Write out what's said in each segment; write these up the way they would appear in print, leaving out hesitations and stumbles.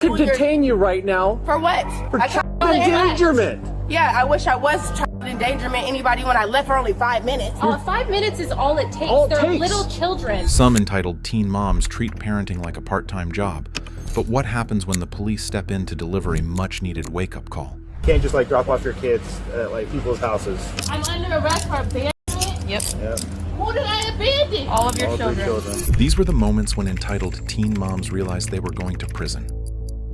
could detain you right now. For what? For child endangerment. Yeah, I wish I was child endangerment anybody when I left for only 5 minutes. Oh, 5 minutes is all it takes. They're little children. Some entitled teen moms treat parenting like a part-time job. But what happens when the police step in to deliver a much-needed wake-up call? You can't just drop off your kids at people's houses. I'm under arrest for abandonment. Yep. Who did I abandon? All of your children. These were the moments when entitled teen moms realized they were going to prison.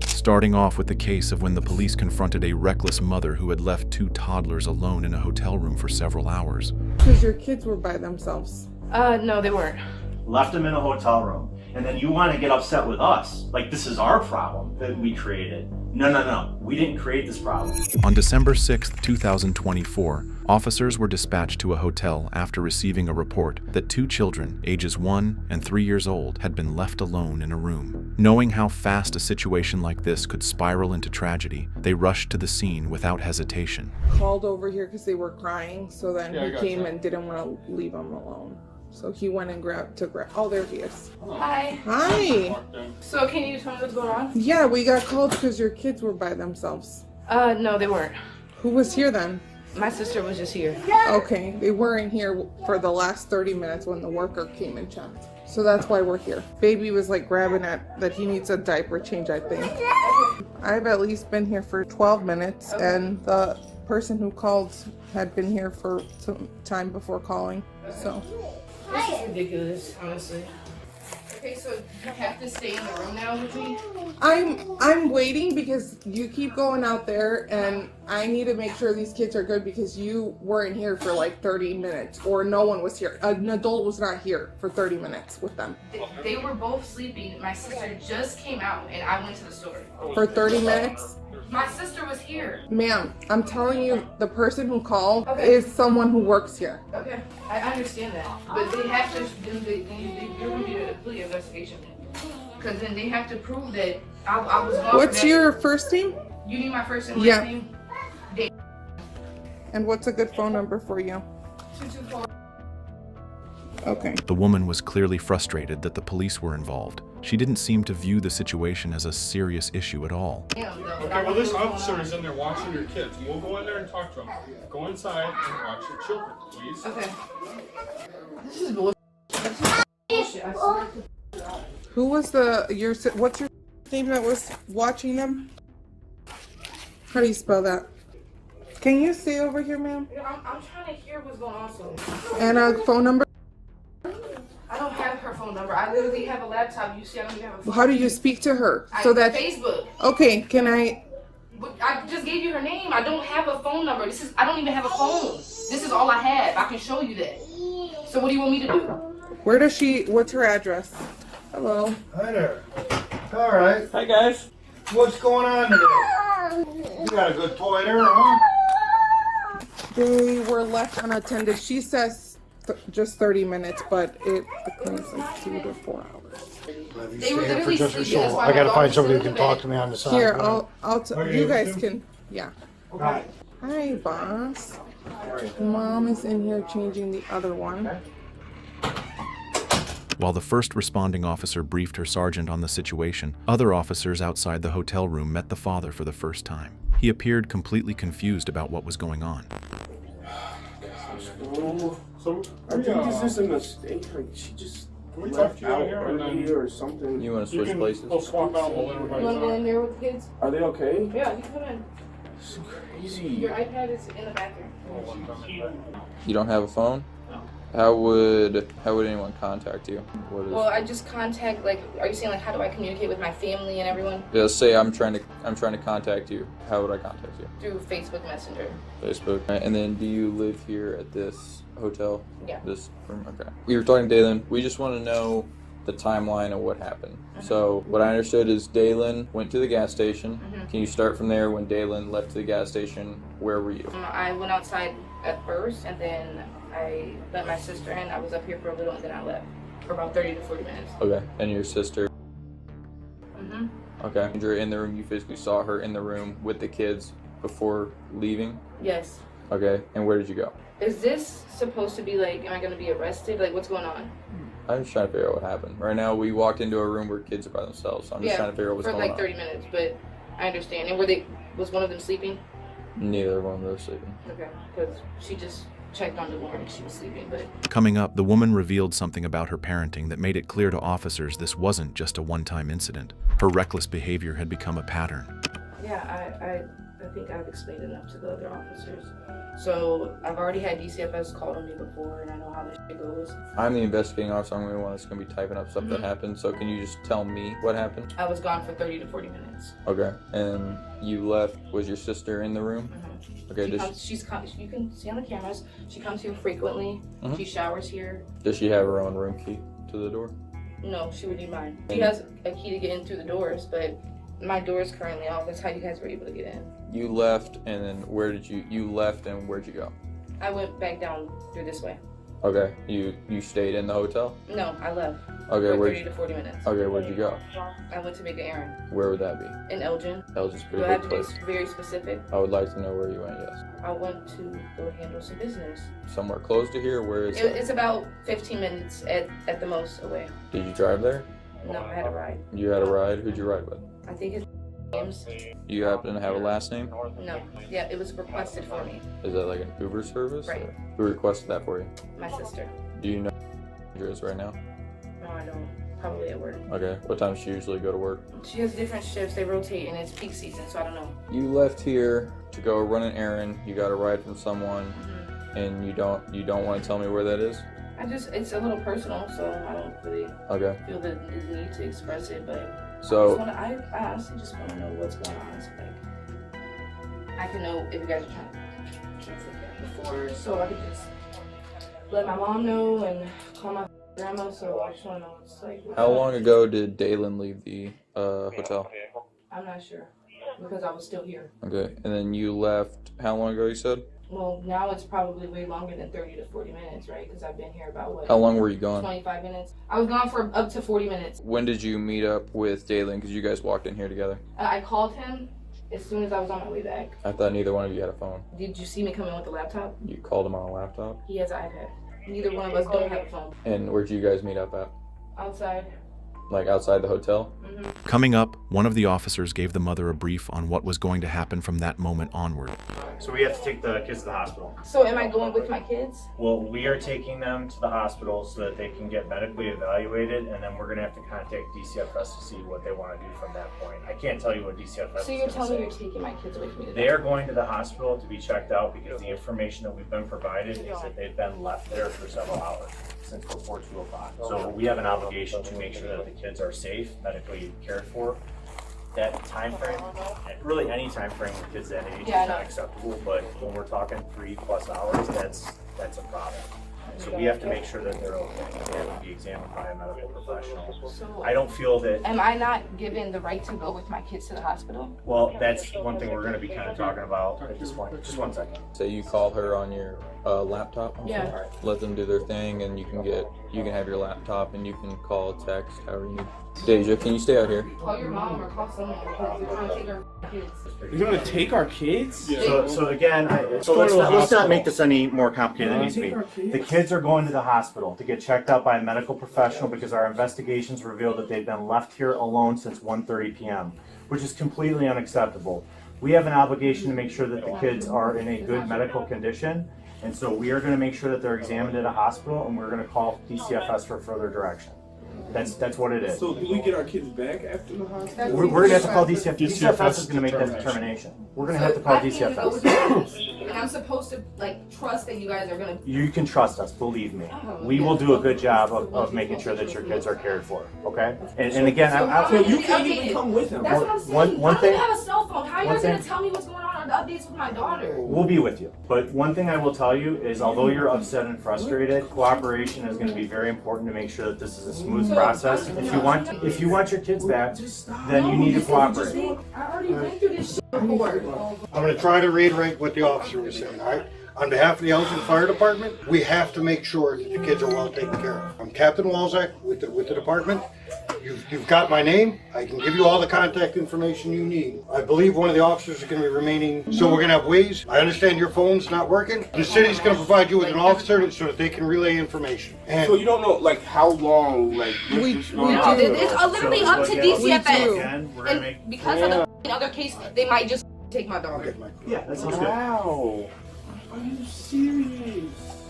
Starting off with the case of when the police confronted a reckless mother who had left 2 toddlers alone in a hotel room for several hours. Because your kids were by themselves. No, they weren't. Left them in a hotel room. And then you want to get upset with us. Like this is our problem that we created. No. We didn't create this problem. On December 6th, 2024, officers were dispatched to a hotel after receiving a report that 2 children, ages 1 and 3 years old, had been left alone in a room. Knowing how fast a situation like this could spiral into tragedy, they rushed to the scene without hesitation. Called over here because they were crying, so then he came and didn't want to leave them alone. So he went and grabbed. Oh, there he is. Hi. Hi. So can you tell me what's going on? Yeah, we got called because your kids were by themselves. No, they weren't. Who was here then? My sister was just here. Okay, they weren't here for the last 30 minutes when the worker came and checked. So that's why we're here. Baby was grabbing at that he needs a diaper change, I think. I've at least been here for 12 minutes and the person who called had been here for some time before calling, so. This is ridiculous, honestly. Okay, so you have to stay in the room now with me? I'm waiting because you keep going out there and I need to make sure these kids are good because you weren't here for 30 minutes or no one was here. An adult was not here for 30 minutes with them. They were both sleeping. My sister just came out and I went to the store. For 30 minutes? My sister was here. Ma'am, I'm telling you, the person who called is someone who works here. Okay, I understand that. But they have to do they're going to do a complete investigation. Because then they have to prove that I was gone. What's your first name? You need my first and last name? And what's a good phone number for you? 224. Okay. The woman was clearly frustrated that the police were involved. She didn't seem to view the situation as a serious issue at all. Okay, well this officer is in there watching your kids. We'll go in there and talk to them. Go inside and watch your children, please. Okay. This is bullshit. Who was what's your name that was watching them? How do you spell that? Can you stay over here, ma'am? I'm trying to hear what's going on, so. And a phone number? I don't have her phone number. I literally have a laptop. You see, I don't even have a phone. How do you speak to her? Facebook. Okay, can I? But I just gave you her name. I don't have a phone number. I don't even have a phone. This is all I have. I can show you that. So what do you want me to do? What's her address? Hello. Hi there. All right. Hi, guys. What's going on today? You got a good toy there, huh? They were left unattended. She says just 30 minutes, but it claims 2 to 4 hours. They were literally sleeping. I gotta find somebody who can talk to me on the side. Here, you guys can, yeah. Hi. Hi, boss. Mom is in here changing the other one. While the first responding officer briefed her sergeant on the situation, other officers outside the hotel room met the father for the first time. He appeared completely confused about what was going on. So, I think this is a mistake. She just we talk to you out here early or something. You want to switch places? We'll swap out while everybody's You want to go in out. there with the kids? Are they okay? Yeah, you come in. It's crazy. Your iPad is in the bathroom. You don't have a phone? How would anyone contact you? Well, I just contact are you saying how do I communicate with my family and everyone? Yeah, say I'm trying to contact you. How would I contact you? Through Facebook Messenger. Facebook. Right. And then do you live here at this hotel? Yeah. This room? Okay. We were talking to Dalen. We just want to know the timeline of what happened. So what I understood is Dalen went to the gas station. Can you start from there? When Dalen left to the gas station, where were you? I went outside at first and then I let my sister in. I was up here for a little and then I left for about 30 to 40 minutes. Okay. And your sister? Mm-hmm. Okay. And you're in the room. You physically saw her in the room with the kids before leaving? Yes. Okay. And where did you go? Is this supposed to be am I going to be arrested? What's going on? I'm just trying to figure out what happened. Right now, we walked into a room where kids are by themselves. So I'm just trying to figure out what's going on. For like 30 minutes, but I understand. And was one of them sleeping? Neither one of them was sleeping. Okay, because she just checked on the woman and she was sleeping, but... Coming up, the woman revealed something about her parenting that made it clear to officers this wasn't just a one-time incident. Her reckless behavior had become a pattern. Yeah, I think I've explained enough to the other officers. So I've already had DCFS called on me before, and I know how this shit goes. I'm the investigating officer. I'm the one that's going to be typing up stuff that happened. So can you just tell me what happened? I was gone for 30 to 40 minutes. Okay. And you left. Was your sister in the room? Okay. You can see on the cameras. She comes here frequently. She showers here. Does she have her own room key to the door? No, she would need mine. She has a key to get in through the doors, but my door is currently off. That's how you guys were able to get in. You left, and then you left, and where'd you go? I went back down through this way. Okay. You stayed in the hotel? No, I left. Okay, for 30 to 40 minutes. Okay, where'd you go? I went to make an errand. Where would that be? In Elgin. Elgin's Do pretty I have big to place. be very specific? I would like to know where you went, yes. I went to go handle some business. Somewhere close to here? Where is it? It's about 15 minutes at the most away. Did you drive there? No, I had a ride. You had a ride? Who'd you ride with? I think it's James. Do you happen to have a last name? No. Yeah, it was requested for me. Is that like an Uber service? Right. Or who requested that for you? My sister. Do you know where she is right now? No, I don't. Probably at work. Okay. What time does she usually go to work? She has different shifts. They rotate, and it's peak season, so I don't know. You left here to go run an errand. You got a ride from someone, and you don't want to tell me where that is? It's a little personal, so I don't really feel the need to express it, but So I honestly just want to know what's going on. So, like, I can know if you guys are trying to cancel that before, so I could just let my mom know and call my grandma. So I just want to know what's like. how long ago did Dalen leave the hotel? I'm not sure because I was still here. Okay, and then you left how long ago, you said? Well, now it's probably way longer than 30 to 40 minutes, right? Because I've been here about what? How long were you gone? 25 minutes. I was gone for up to 40 minutes. When did you meet up with Dalen? Because you guys walked in here together. I called him as soon as I was on my way back. I thought neither one of you had a phone. Did you see me come in with the laptop? You called him on a laptop? He has an iPad. Neither one of us don't have a phone. And where'd you guys meet up at? Outside. Like outside the hotel? Coming up, one of the officers gave the mother a brief on what was going to happen from that moment onward. So we have to take the kids to the hospital. So am I going with my kids? Well, we are taking them to the hospital so that they can get medically evaluated, and then we're going to have to contact DCFS to see what they want to do from that point. I can't tell you what DCFS So is you're gonna telling say. me you're taking my kids away from me today? They are going to the hospital to be checked out because the information that we've been provided is that they've been left there for several hours since before 2 o'clock. So we have an obligation to make sure that the kids are safe, medically cared for. That time frame, really any time frame with kids that age is not acceptable, but when we're talking 3+ hours, that's a problem. So we have to make sure that they're okay. They have to be examined by a medical professional. So I don't feel that. Am I not given the right to go with my kids to the hospital? Well, that's one thing we're going to be kind of talking about at this point. Just 1 second. Say you call her on your laptop. Yeah. All right. Let them do their thing, and you can have your laptop, and you can call, text, however you need. Deja, can you stay out here? Call your mom or call someone because they're trying to take our kids. You're gonna take our kids? Yeah. So again, let's not make this any more complicated than it needs to be. The kids are going to the hospital to get checked out by a medical professional because our investigations revealed that they've been left here alone since 1:30 p.m., which is completely unacceptable. We have an obligation to make sure that the kids are in a good medical condition, and so we are going to make sure that they're examined at a hospital, and we're going to call DCFS for further direction. That's what it is. So do we get our kids back after the hospital? We're going to have to call DCFS. DCFS is going to make that determination. We're going to have to call I can't even go with DCFS. my kids. And I'm supposed to trust that you guys are gonna. You can trust us, believe me. We will do a good job of making sure that your kids are cared for, okay? And again, So you can't even come with him. That's what I'm saying. One I thing- don't have a cell phone. How are you one guys gonna thing- tell me what's going on the updates with my daughter? We'll be with you. But one thing I will tell you is although you're upset and frustrated, cooperation is going to be very important to make sure that this is a smooth process. If you want your kids back, then you need to cooperate. I already went through this shit before. I'm going to try to reiterate what the officer was saying, all right? On behalf of the Elgin Fire Department, we have to make sure that the kids are well taken care of. I'm Captain Walzak with the department. You've got my name. I can give you all the contact information you need. I believe one of the officers is going to be remaining, so we're going to have ways. I understand your phone's not working. The city's going to provide you with an officer so that they can relay information. And So you don't know like how long We It's literally up to DCFS. We're gonna make. And because of the f***ing other case, they might just take my daughter. Yeah, that sounds good. Wow. Are you serious?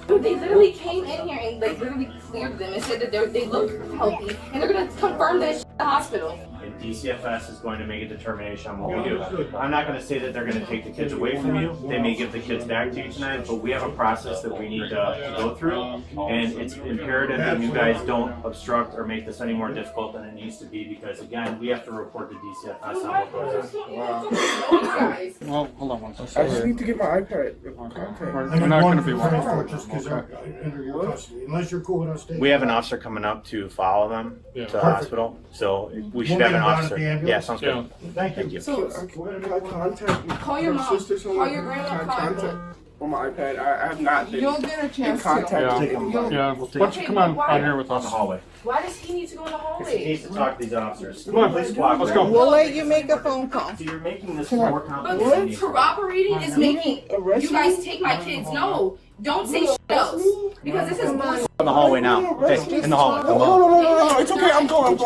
Dude, they literally came in here and like literally cleared them and said that they look healthy and they're gonna confirm that shit at the hospital. And DCFS is going to make a determination on what we do. I'm not going to say that they're going to take the kids away from you. They may give the kids back to you tonight, but we have a process that we need to go through, and it's imperative that you guys don't obstruct or make this any more difficult than it needs to be, because again, we have to report to DCFS on what goes on. Well, hold on one second. I just need to get my iPad contact. We're not going to be one. Just because they're under your custody, unless you're cool with us taking. We have an officer coming up to follow them to the hospital, so we should have an officer. Yeah, sounds good. Thank you. So can I contact Call your my mom. sister? Call your grandma. Can I Call your contact mom. on my iPad? I have not been You'll get a in chance contact. to. Yeah, why don't you come on out here with On the us? hallway. Why does he need to go in the He hallway? needs to talk to these officers. Come on, please cooperate. let's go. We'll let you make a phone call. So you're making this more But complicated. than it corroborating is making you guys take my kids. No, don't say shit else because this is bullshit. In the hallway now. Okay, in the hallway. No, it's okay. I'm going.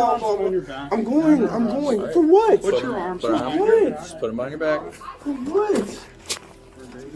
I'm going. For what? Put your arms Put 'em up. on your- Just put them on your back. For what?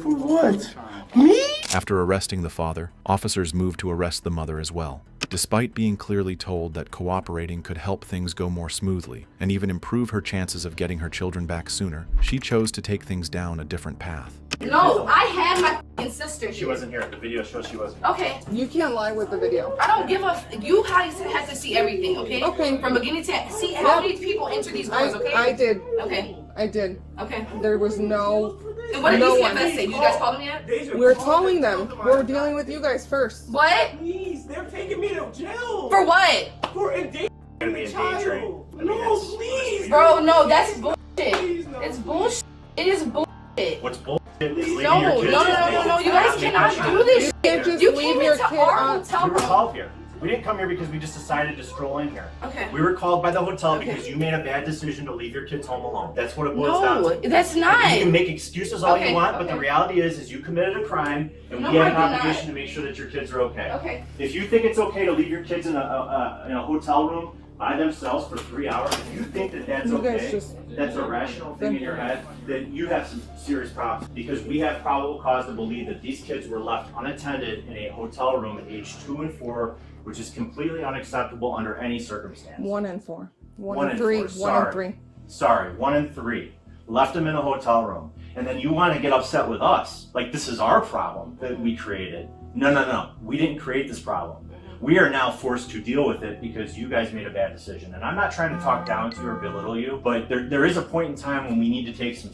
For what? Me? After arresting the father, officers moved to arrest the mother as well. Despite being clearly told that cooperating could help things go more smoothly and even improve her chances of getting her children back sooner, she chose to take things down a different path. No, I had my f***ing sister. She wasn't here. The video shows she wasn't. Okay, You can't lie with the video. I don't give a. You guys have to see everything. Okay. Okay. From beginning to see how many people enter these doors. Okay. I did. Okay. I did. Okay. There was no. And what did No DCFS one. say? You guys called them yet? We're calling them. We're dealing with you guys first. What? Please, they're taking me to jail. For what? For endangering Gonna be the endangering. child. I mean, No, that's- please. Bro, no, that's bullshit. Please, no. It's bullshit. It is bullshit. What's bullshit is leaving No, your no, kids. no. You guys cannot do this. You can't just You leave came your into kid our on. hotel We were room. called here. We didn't come here because we just decided to stroll in here. Okay. We were called by the hotel Okay. because you made a bad decision to leave your kids home alone. That's what it boils down No, to. that's not. You can make excuses all Okay, you want, but the okay. reality is you committed a crime, and No, we have I an did not. obligation to make sure that your kids are okay. Okay. If you think it's okay to leave your kids in a hotel room by themselves for 3 hours, if you think that that's You guys okay, just- that's a rational thing in your head, then you have some serious problems. Because we have probable cause to believe that these kids were left unattended in a hotel room at age 2 and 4, which is completely unacceptable under any circumstance. 1 and 4. 1 One and and 3. four, 1 sorry. and 3. Sorry, 1 and 3. Left them in a hotel room. And then you want to get upset with us. Like this is our problem that we created. No. We didn't create this problem. We are now forced to deal with it because you guys made a bad decision. And I'm not trying to talk down to you or belittle you, but there is a point in time when we need to take some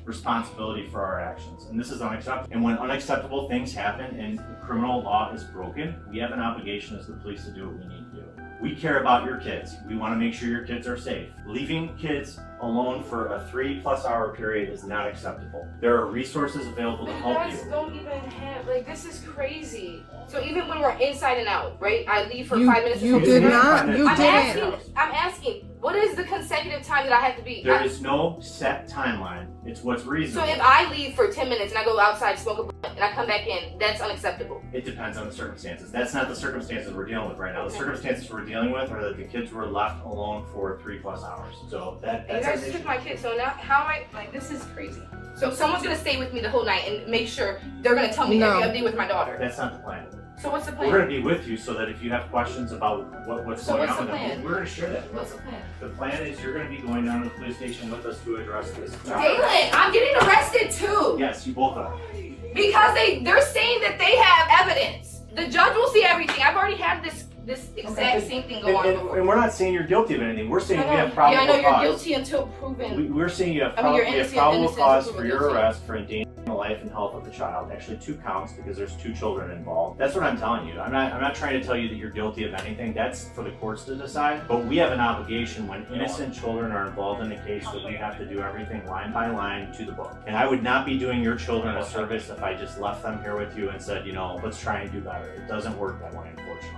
responsibility for our actions. And this is unacceptable. And when unacceptable things happen and criminal law is broken, we have an obligation as the police to do what we need to do. We care about your kids. We want to make sure your kids are safe. Leaving kids alone for a 3+ hour period is not acceptable. There are resources available to You help guys you. don't even have, like, this is crazy. So even when we're inside and out, right? I leave for You- 5 minutes. you to did come not. back. You I'm didn't. asking, what is the consecutive time that I have to be? There is no set timeline. It's what's So reasonable. if I leave for 10 minutes and I go outside, smoke a blunt, and I come back in, that's unacceptable. It depends on the circumstances. That's not the circumstances we're dealing with right now. The circumstances we're dealing with are that the kids were left alone for 3+ hours. So And you that's guys our took issue. my kids, so now how am I, like, this is crazy. So someone's gonna stay with me the whole night and make sure they're gonna tell me No. every update with my daughter. That's not the plan. So what's the We're plan? going to be with you so that if you have questions about what's So going what's on the with them, plan? we're going to share that. What's the plan? The plan is you're going to be going down to the police station with us to address this. Galen, I'm getting arrested too. Yes, you both are. Because they're saying that they have evidence. The judge will see everything. I've already had this this exact same thing go on before. And we're not saying you're guilty of anything. We're saying I we know. have probable Yeah, I know you're cause. guilty until proven. We're saying you have I mean, you're we have innocent, probable innocent cause until for your proven arrest for endangering the life and health of the child. Actually, 2 counts because there's 2 children involved. That's what I'm telling you. I'm not trying to tell you that you're guilty of anything. That's for the courts to decide. But we have an obligation when innocent children are involved in a case that we have to do everything line by line to the book. And I would not be doing your children a service if I just left them here with you and said, you know, let's try and do better. It doesn't work that way, unfortunately.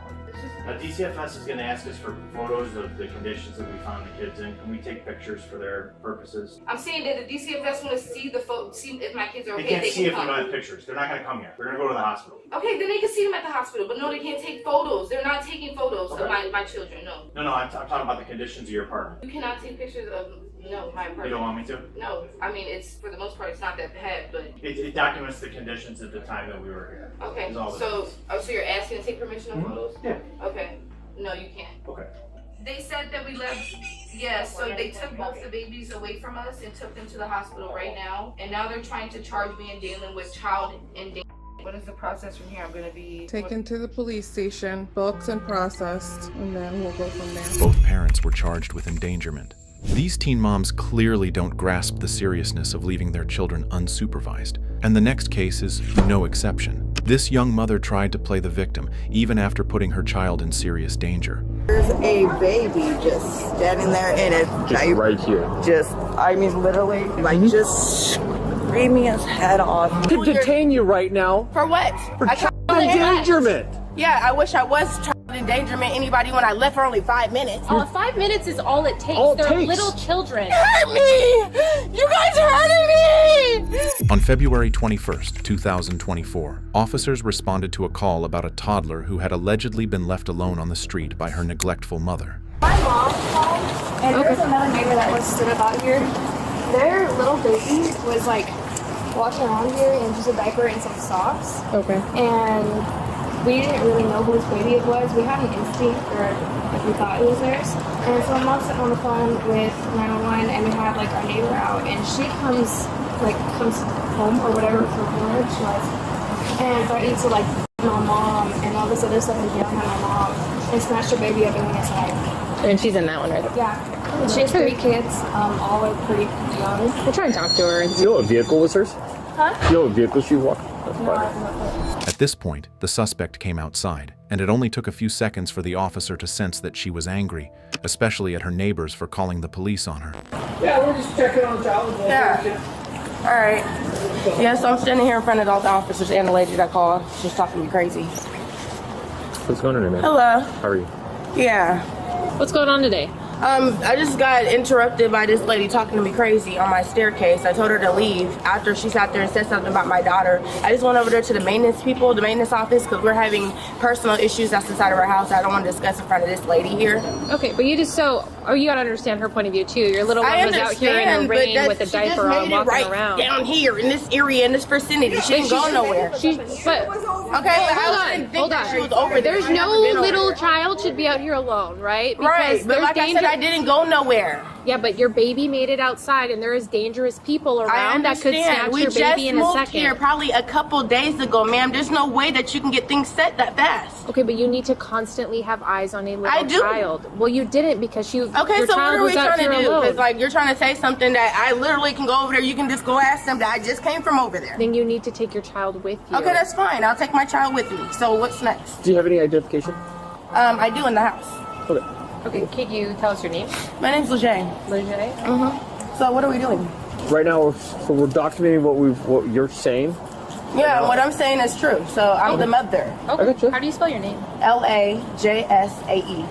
DCFS is going to ask us for photos of the conditions that we found the kids in. Can we take pictures for their purposes? I'm saying that the DCFS want to see the see if my kids are okay. They can't see if we come. don't have pictures. They're not going to come here. We're going to go to the hospital. Okay, then they can see them at the hospital, but no, they can't take photos. They're not taking photos Okay. of my children, no. No, I'm talking about the conditions of your apartment. You cannot take pictures of, no, my apartment. You don't want me to? No, I mean, it's, for the most part, it's not that bad, but. It documents the conditions at the time that we were here. Okay, Is all that so, is. so you're asking to take permission of photos? Yeah. Okay, no, you can't. Okay. They said that we left, yeah, so they took both the babies away from us and took them to the hospital right now. And now they're trying to charge me and dealing with child endangerment. What is the process from here? I'm gonna be Taken to the police station, booked and processed, and then we'll go from there. Both parents were charged with endangerment. These teen moms clearly don't grasp the seriousness of leaving their children unsupervised, and the next case is no exception. This young mother tried to play the victim, even after putting her child in serious danger. There's a baby just standing there in it. Just right here. I mean, literally, like, just screaming his head off. To detain you right now For what? for I child tried to endangerment. Yeah, I wish I was child endangerment anybody when I left for only 5 minutes. Oh, 5 minutes is all it takes. All it They're takes. little children. Hurt me! You guys hurting me! On February 21st, 2024, officers responded to a call about a toddler who had allegedly been left alone on the street by her neglectful mother. My mom called, and there's another neighbor that was stood up out here. Their little baby was like walking around here in just a diaper and some socks. Okay. And we didn't really know whose baby it was. We had an instinct, or like we thought it was theirs. And so my mom sat on the phone with 911, and we had like our neighbor out, and she comes home or whatever for lunch, like, and threatened to like my mom and all this other stuff and yelling at my mom and snatched her baby up and went inside. And she's in that one right there. Yeah. And she has 3 kids, all are pretty young. We'll try and talk to her. You know what vehicle was hers? Huh? You know what vehicle she walked? No, I have no clue. At this point, the suspect came outside, and it only took a few seconds for the officer to sense that she was angry, especially at her neighbors for calling the police on her. Yeah, we're just checking on child. Yeah. All right. Yeah, so I'm standing here in front of all the officers and the lady that called. She's talking to me crazy. What's going on, man? Hello. How are you? Yeah. What's going on today? I just got interrupted by this lady talking to me crazy on my staircase. I told her to leave after she sat there and said something about my daughter. I just went over there to the maintenance people, the maintenance office, because we're having personal issues that's inside of our house. I don't want to discuss in front of this lady here. Okay, but you just you gotta understand her point of view too. Your little one was out here in a rain with a diaper on, walking around. Down here in this area, in this vicinity, she didn't go nowhere. Hold on. She was over there. There's no little child should be out here alone, right? Right, but like I said, I didn't go nowhere. Yeah, but your baby made it outside, and there is dangerous people around that could snatch your baby in a second. We just moved here probably a couple days ago, ma'am. There's no way that you can get things set that fast. Okay, but you need to constantly have eyes on a little I do. child. Well, you didn't because your Okay, so what child are we was out trying to here do? alone. Because like you're trying to say something that I literally can go over there. You can just go ask them that I just came from over there. Then you need to take your child with you. Okay, that's fine. I'll take my child with me. So what's next? Do you have any identification? I do in the house. Okay. Okay, can you tell us your name? My name's Lejeune. Lejeune? So what are we doing? Right now, we're documenting what you're saying. Yeah, what I'm saying is true. So I'm the mother. Okay. I got you. How do you spell your name? L-A-J-S-A-E.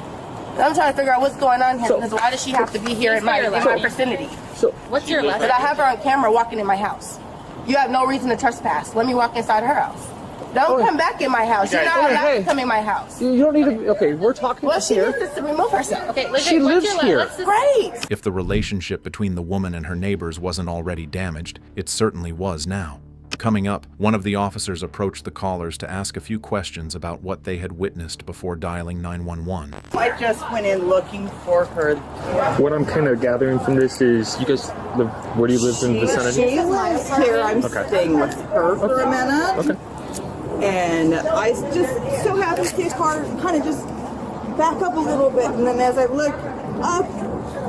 I'm trying to figure out what's going on here So- because why does she have to be here in my vicinity? So, What's your last But name? I have her on camera walking in my house. You have no reason to trespass. Let me walk inside her house. Don't come back in my house. You're not allowed to come in my house. you don't need to. Okay, we're talking Well, she here. needs to remove herself. Okay, She Lejeune, what's lives your here. Let's just, Great. If the relationship between the woman and her neighbors wasn't already damaged, it certainly was now. Coming up, one of the officers approached the callers to ask a few questions about what they had witnessed before dialing 911. I just went in looking for her. What I'm kind of gathering from this is you guys live. Where do you live in the vicinity? She lives here. I'm Okay. staying with her for a minute. Okay. And I just so happened to see a car kind of just back up a little bit, and then as I look up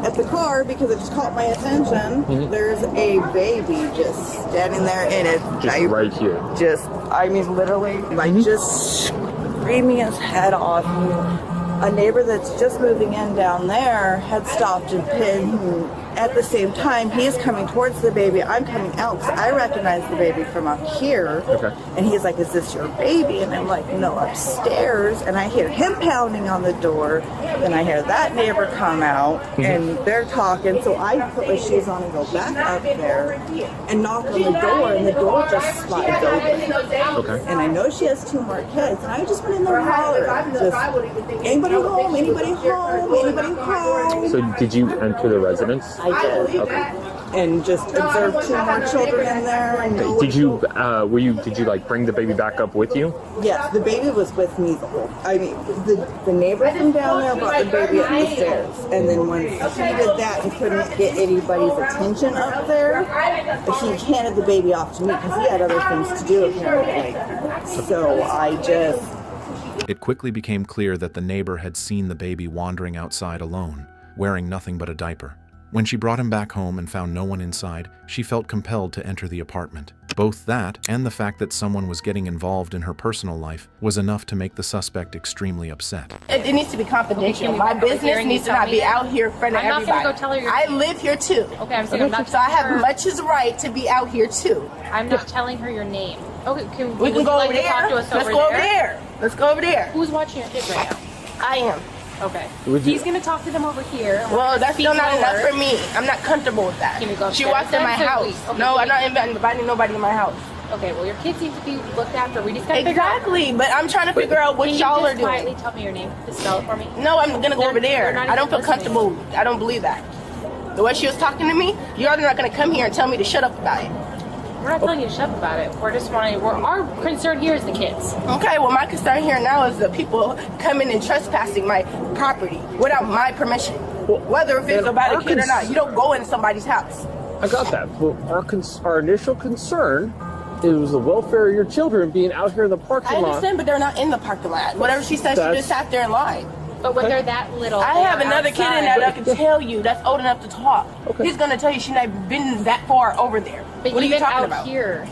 at the car, because it just caught my attention, there's a baby just standing there in it. Just right here. Just, I mean, literally, like, just screaming his head off. A neighbor that's just moving in down there had stopped and pinned. At the same time, he is coming towards the baby. I'm coming out because I recognize the baby from up here. Okay. And he's like, is this your baby? And I'm like, no, upstairs. And I hear him pounding on the door. Then I hear that neighbor come out and they're talking. So I put my shoes on and go back up there and knock on the door, and the door just slides open. Okay. And I know she has 2 more kids. And I just went in there and hollered. Just, anybody home? Anybody home? Anybody home? So did you enter the residence? I did. Okay. And just observed 2 more children in there. And Did you like bring the baby back up with you? Yes, the baby was with me the whole. I mean, the neighbor from down there brought the baby up the stairs, and then when he did that and couldn't get anybody's attention up there, he handed the baby off to me because he had other things to do apparently. So I just. It quickly became clear that the neighbor had seen the baby wandering outside alone, wearing nothing but a diaper. When she brought him back home and found no one inside, she felt compelled to enter the apartment. Both that and the fact that someone was getting involved in her personal life was enough to make the suspect extremely upset. It needs to be confidential. My business needs to not be out here in front of everybody. I'm not going to go tell her your I name. live here too. Okay, I'm saying I'm not so I have telling her. much as right to be out here too. I'm not telling her your name. Okay, We can go over there. Talk to us Let's go over there. Let's go over there. Who's watching your kid right now? I am. Okay. He's going to talk to them over here. Well, that's still not enough for me. I'm not comfortable with that. Can we go She upstairs walked in my then? house. Okay, No, I'm not inviting nobody in my house. Okay, well, your kids need to be looked after. We just got to figure out. Exactly, but I'm trying to figure out what Can you y'all are just doing. quietly tell me your name? Just spell it for me. No, I'm gonna go over They're there. not I don't feel even listening. comfortable. I don't believe that. The way she was talking to me, y'all are not gonna come here and tell me to shut up about it. We're not telling you to shut up about it. We're just wanting. Our concern here is the kids. Okay, well, my concern here now is the people coming and trespassing my property without my permission. Whether if it's about a kid or not, you don't go in somebody's house. I got that. But our initial concern is the welfare of your children being out here in the parking I lot. understand, but they're not in the parking lot. Whatever she said, she just sat there and lied. But when they're that little, I have another kid in there that can tell you that's old enough to talk. Okay. He's gonna tell you she's not been that far over there. But what are you talking out about? Here,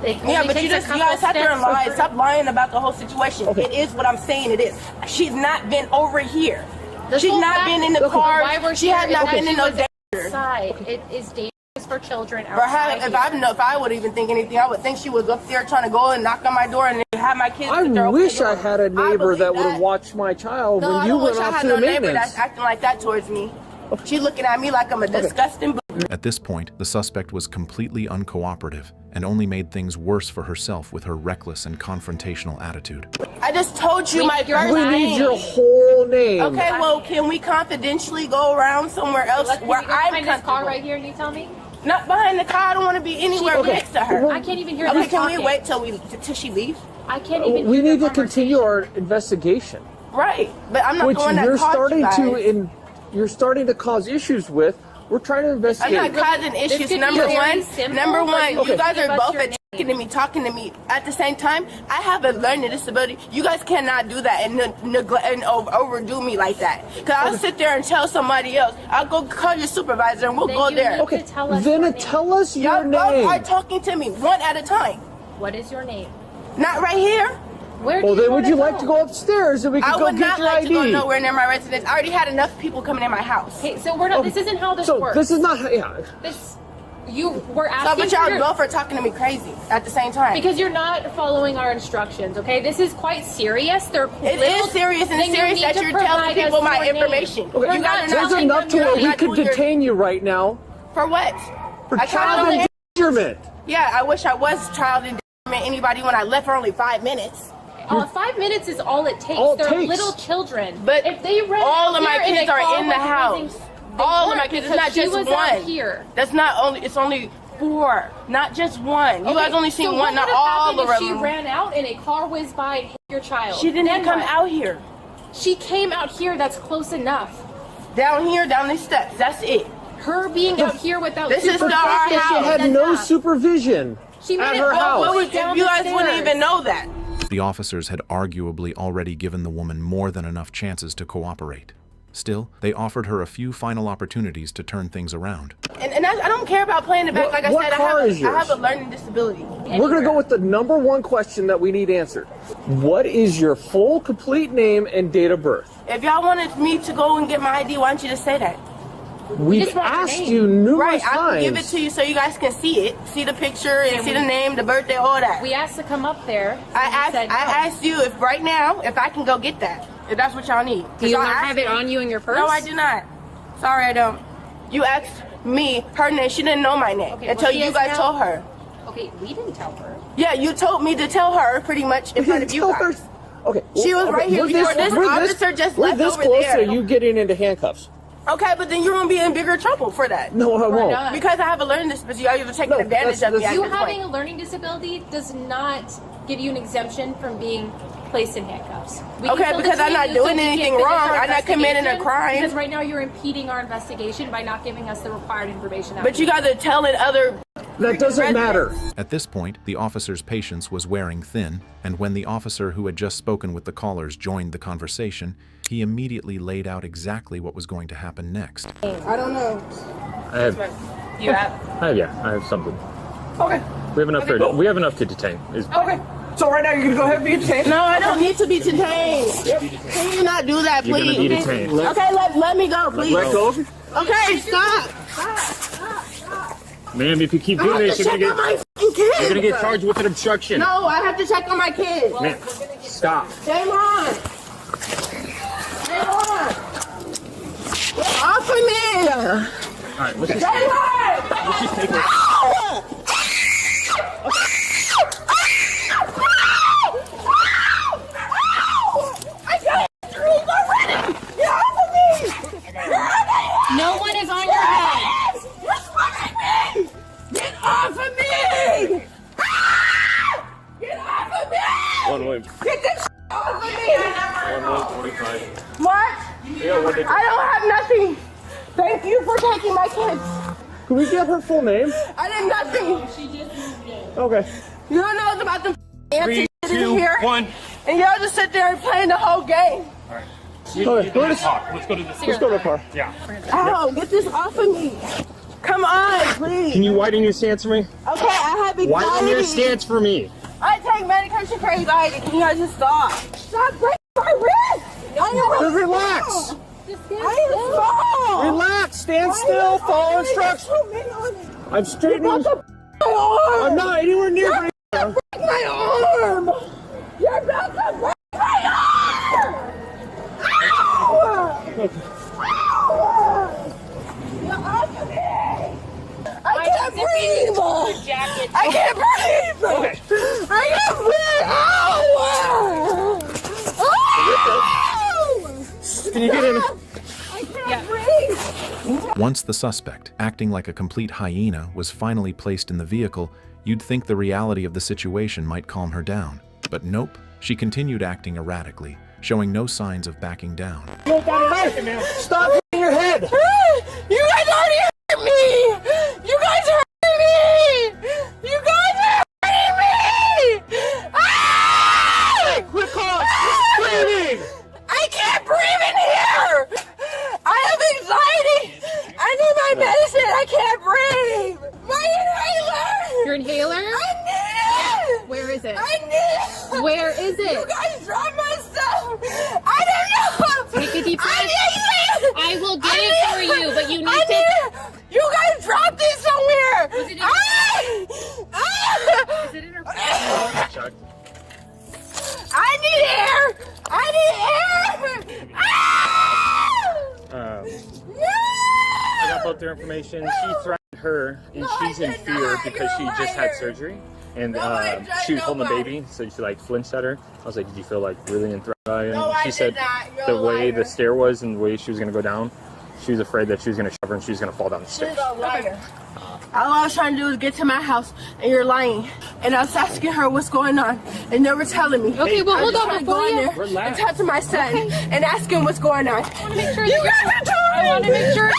Yeah, but you guys sat there and lied. Stop lying about the whole situation. Okay. It is what I'm saying it is. She's not been over here. The She's whole not fact- been in the Why car. we're She here has is not that been in she no was danger. outside. It is dangerous for children If I would even think anything, I would think she was up there trying to go and knock on my door and have my kids. I sit there, open wish the I door. had a neighbor believe that would have watched my child No, when I you don't went wish I off had to no the neighbor maintenance. that's acting like that towards me. She's looking at me like I'm a disgusting boob. At this point, the suspect was completely uncooperative and only made things worse for herself with her reckless and confrontational attitude. I just told you my first We name. need your whole name. Okay, well, can we confidentially go around somewhere else where I'm behind this comfortable? car right here, and you tell me. Not behind the car. I don't want to be anywhere next to her. I can't even hear Okay, them can we talking. wait till she leaves? I can't even. We hear need their to continue our investigation, Right, but I'm not which going you're to cause starting you guys. you're starting to cause issues with. We're trying to I'm investigate. not causing issues. could be Number very one, simple, but you you guys give are us both your attacking me, talking to me at the same time. I have a learning disability. You guys cannot do that and neglect and overdo me like that. Cause I'll sit there and tell somebody else. I'll go call your supervisor and we'll Then go you there. need Okay, to tell us then your name. tell us your Y'all both name. are talking to me one at a time. What is your name? Not right here. Where do Well, then wanna would you like to go upstairs and we I can go would get not your like ID? to go nowhere near my residence. I already had enough people coming in my house. Okay, so we're not. This isn't how this So works. this is not. Yeah. This. You were So, asking. but y'all for your- both are talking to me crazy at the same time. Because you're not following our instructions, okay? This is quite serious. They're It little, is serious, and then it's serious you need that to you're telling provide us people my your name. information. We're You not gotta There's telling enough them to your where name. we could detain you right now For what? for I child tried to- endangerment. Yeah, I wish I was child endangerment. Anybody when I left for only 5 minutes. 5 minutes is all it takes. All it They're takes. little children. But if they run all out of my here kids a are car in the with house. raising- All of weren't my kids. It's because not she just was one. out here. That's not only. It's only 4, not just one. You guys only seen so one, not what all would of have happened if them. she ran out and a car whizzed by and hit your child? She didn't Then come what? out here. She came out here. That's close enough. Down here, down these steps. That's it. Her being out here without This is supervision still our She house. had is no enough. supervision She made at it her all house. the way If down you the guys wouldn't stairs. even know that. The officers had arguably already given the woman more than enough chances to cooperate. Still, they offered her a few final opportunities to turn things around. And I don't care about playing it back. Like I said, I have a learning disability. We're going to go with the number one question that we need answered. What is your full, complete name and date of birth? If y'all wanted me to go and get my ID, why don't you just say that? We've asked you numerous times. I can give it to you so you guys can see it. See the picture and see the name, the birthday, all that. We asked to come up there. I asked you if right now, if I can go get that. If that's what y'all need. Do you have it on you in your purse? No, I do not. Sorry, I don't. You asked me her name. She didn't know my name until you guys told her. Okay, we didn't tell her. Yeah, you told me to tell her pretty much in front of you guys. Okay. She was right here before this officer just left over there. We're this close to you getting into handcuffs. Okay, but then you're going to be in bigger trouble for that. No, I won't. Because I have a learning disability. You're taking advantage of me at You this having point. a learning disability does not give you an exemption from being placed in handcuffs. Okay, because I'm not doing anything wrong. I'm not committing a crime. Because right now you're impeding our investigation by not giving us the required information. But you guys are telling other... That doesn't matter. At this point, the officer's patience was wearing thin, and when the officer who had just spoken with the callers joined the conversation, he immediately laid out exactly what was going to happen next. I don't know. I have. You have? I have something. Okay. We have enough. Cool. We have enough to detain. Okay. So right now you're gonna go ahead and be detained? No, I don't need to be detained. Can you not do that, please? You're gonna be detained. Okay, let me go, please. Let go. Okay, stop. Ma'am, if you keep doing this, you're gonna get charged with an obstruction. No, I have to check on my kids. Ma'am, stop. Game on. Game on. Get off of me. All right, let's just take it. I can't breathe already. Get off of me. No one is on your head. You're smothering me. Get off of me. Get off of me. One way. Get this off of me. 145. What? Yeah, what did I don't have nothing. Thank you for taking my kids. Can we get her full name? I did nothing. Okay. You don't know about the antics 3, 2, in here. 1. And y'all just sit there and playing the whole game. All right. Let's go to the car. Yeah. Ow, get this off of me. Come on, please. Can you widen your stance for me? Okay, I have anxiety. Widen your stance for me. I take medication for anxiety. Can you guys just stop? Stop breaking my wrist. Just relax. I am small. Relax. Stand still. Follow instructions. I'm straightening. I'm not anywhere near. You're about to break my arm. You're about to break my arm. Ow! Ow! You're off of me. I can't breathe. I can't breathe. Okay. I can't breathe. Ow! Ow! Can you get in? I can't breathe. Once the suspect, acting like a complete hyena, was finally placed in the vehicle, you'd think the reality of the situation might calm her down. But nope, she continued acting erratically, showing no signs of backing down. Stop hitting your head. You guys already hurt me. You guys hurt me. You guys are hurting me. Ah! Quit calling. You're screaming. I can't breathe in here. I have anxiety. I need my medicine. I can't breathe. My inhaler. Your inhaler? I need it. Where is it? I need it. Where is it? You guys dropped my stuff. I don't know. Take a deep breath. I need it. I will get it for you, but you need to. You guys dropped it somewhere. Was it in her Is it in her I need air. I need air. I got both their information. She threatened her, and she's in fear because she just had surgery, and she was holding the baby, so she like flinched at her. I was like, "Did you feel like really in threat by it?" And she said the way the stair was and the way she was gonna go down, she was afraid that she was gonna shove her and she was gonna fall down the stairs. All I was trying to do is get to my house, and you're lying. And I was asking her what's going on, and they were telling me. Okay, well, hold on before you. And talk to my son and ask him what's going on. I want to make sure You guys are talking. I want to make sure.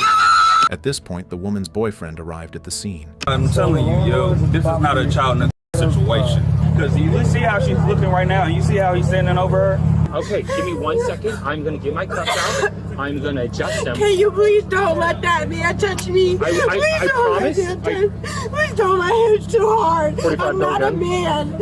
At this point, the woman's boyfriend arrived at the scene. I'm telling you, yo, this is not a child neglect situation. Because you see how she's looking right now, and you see how he's standing over her. Okay, give me 1 second. I'm gonna get my cuffs out. I'm gonna adjust them. Can you please don't let that man touch me? I promise. Please don't let him. It's too hard. I'm not a man.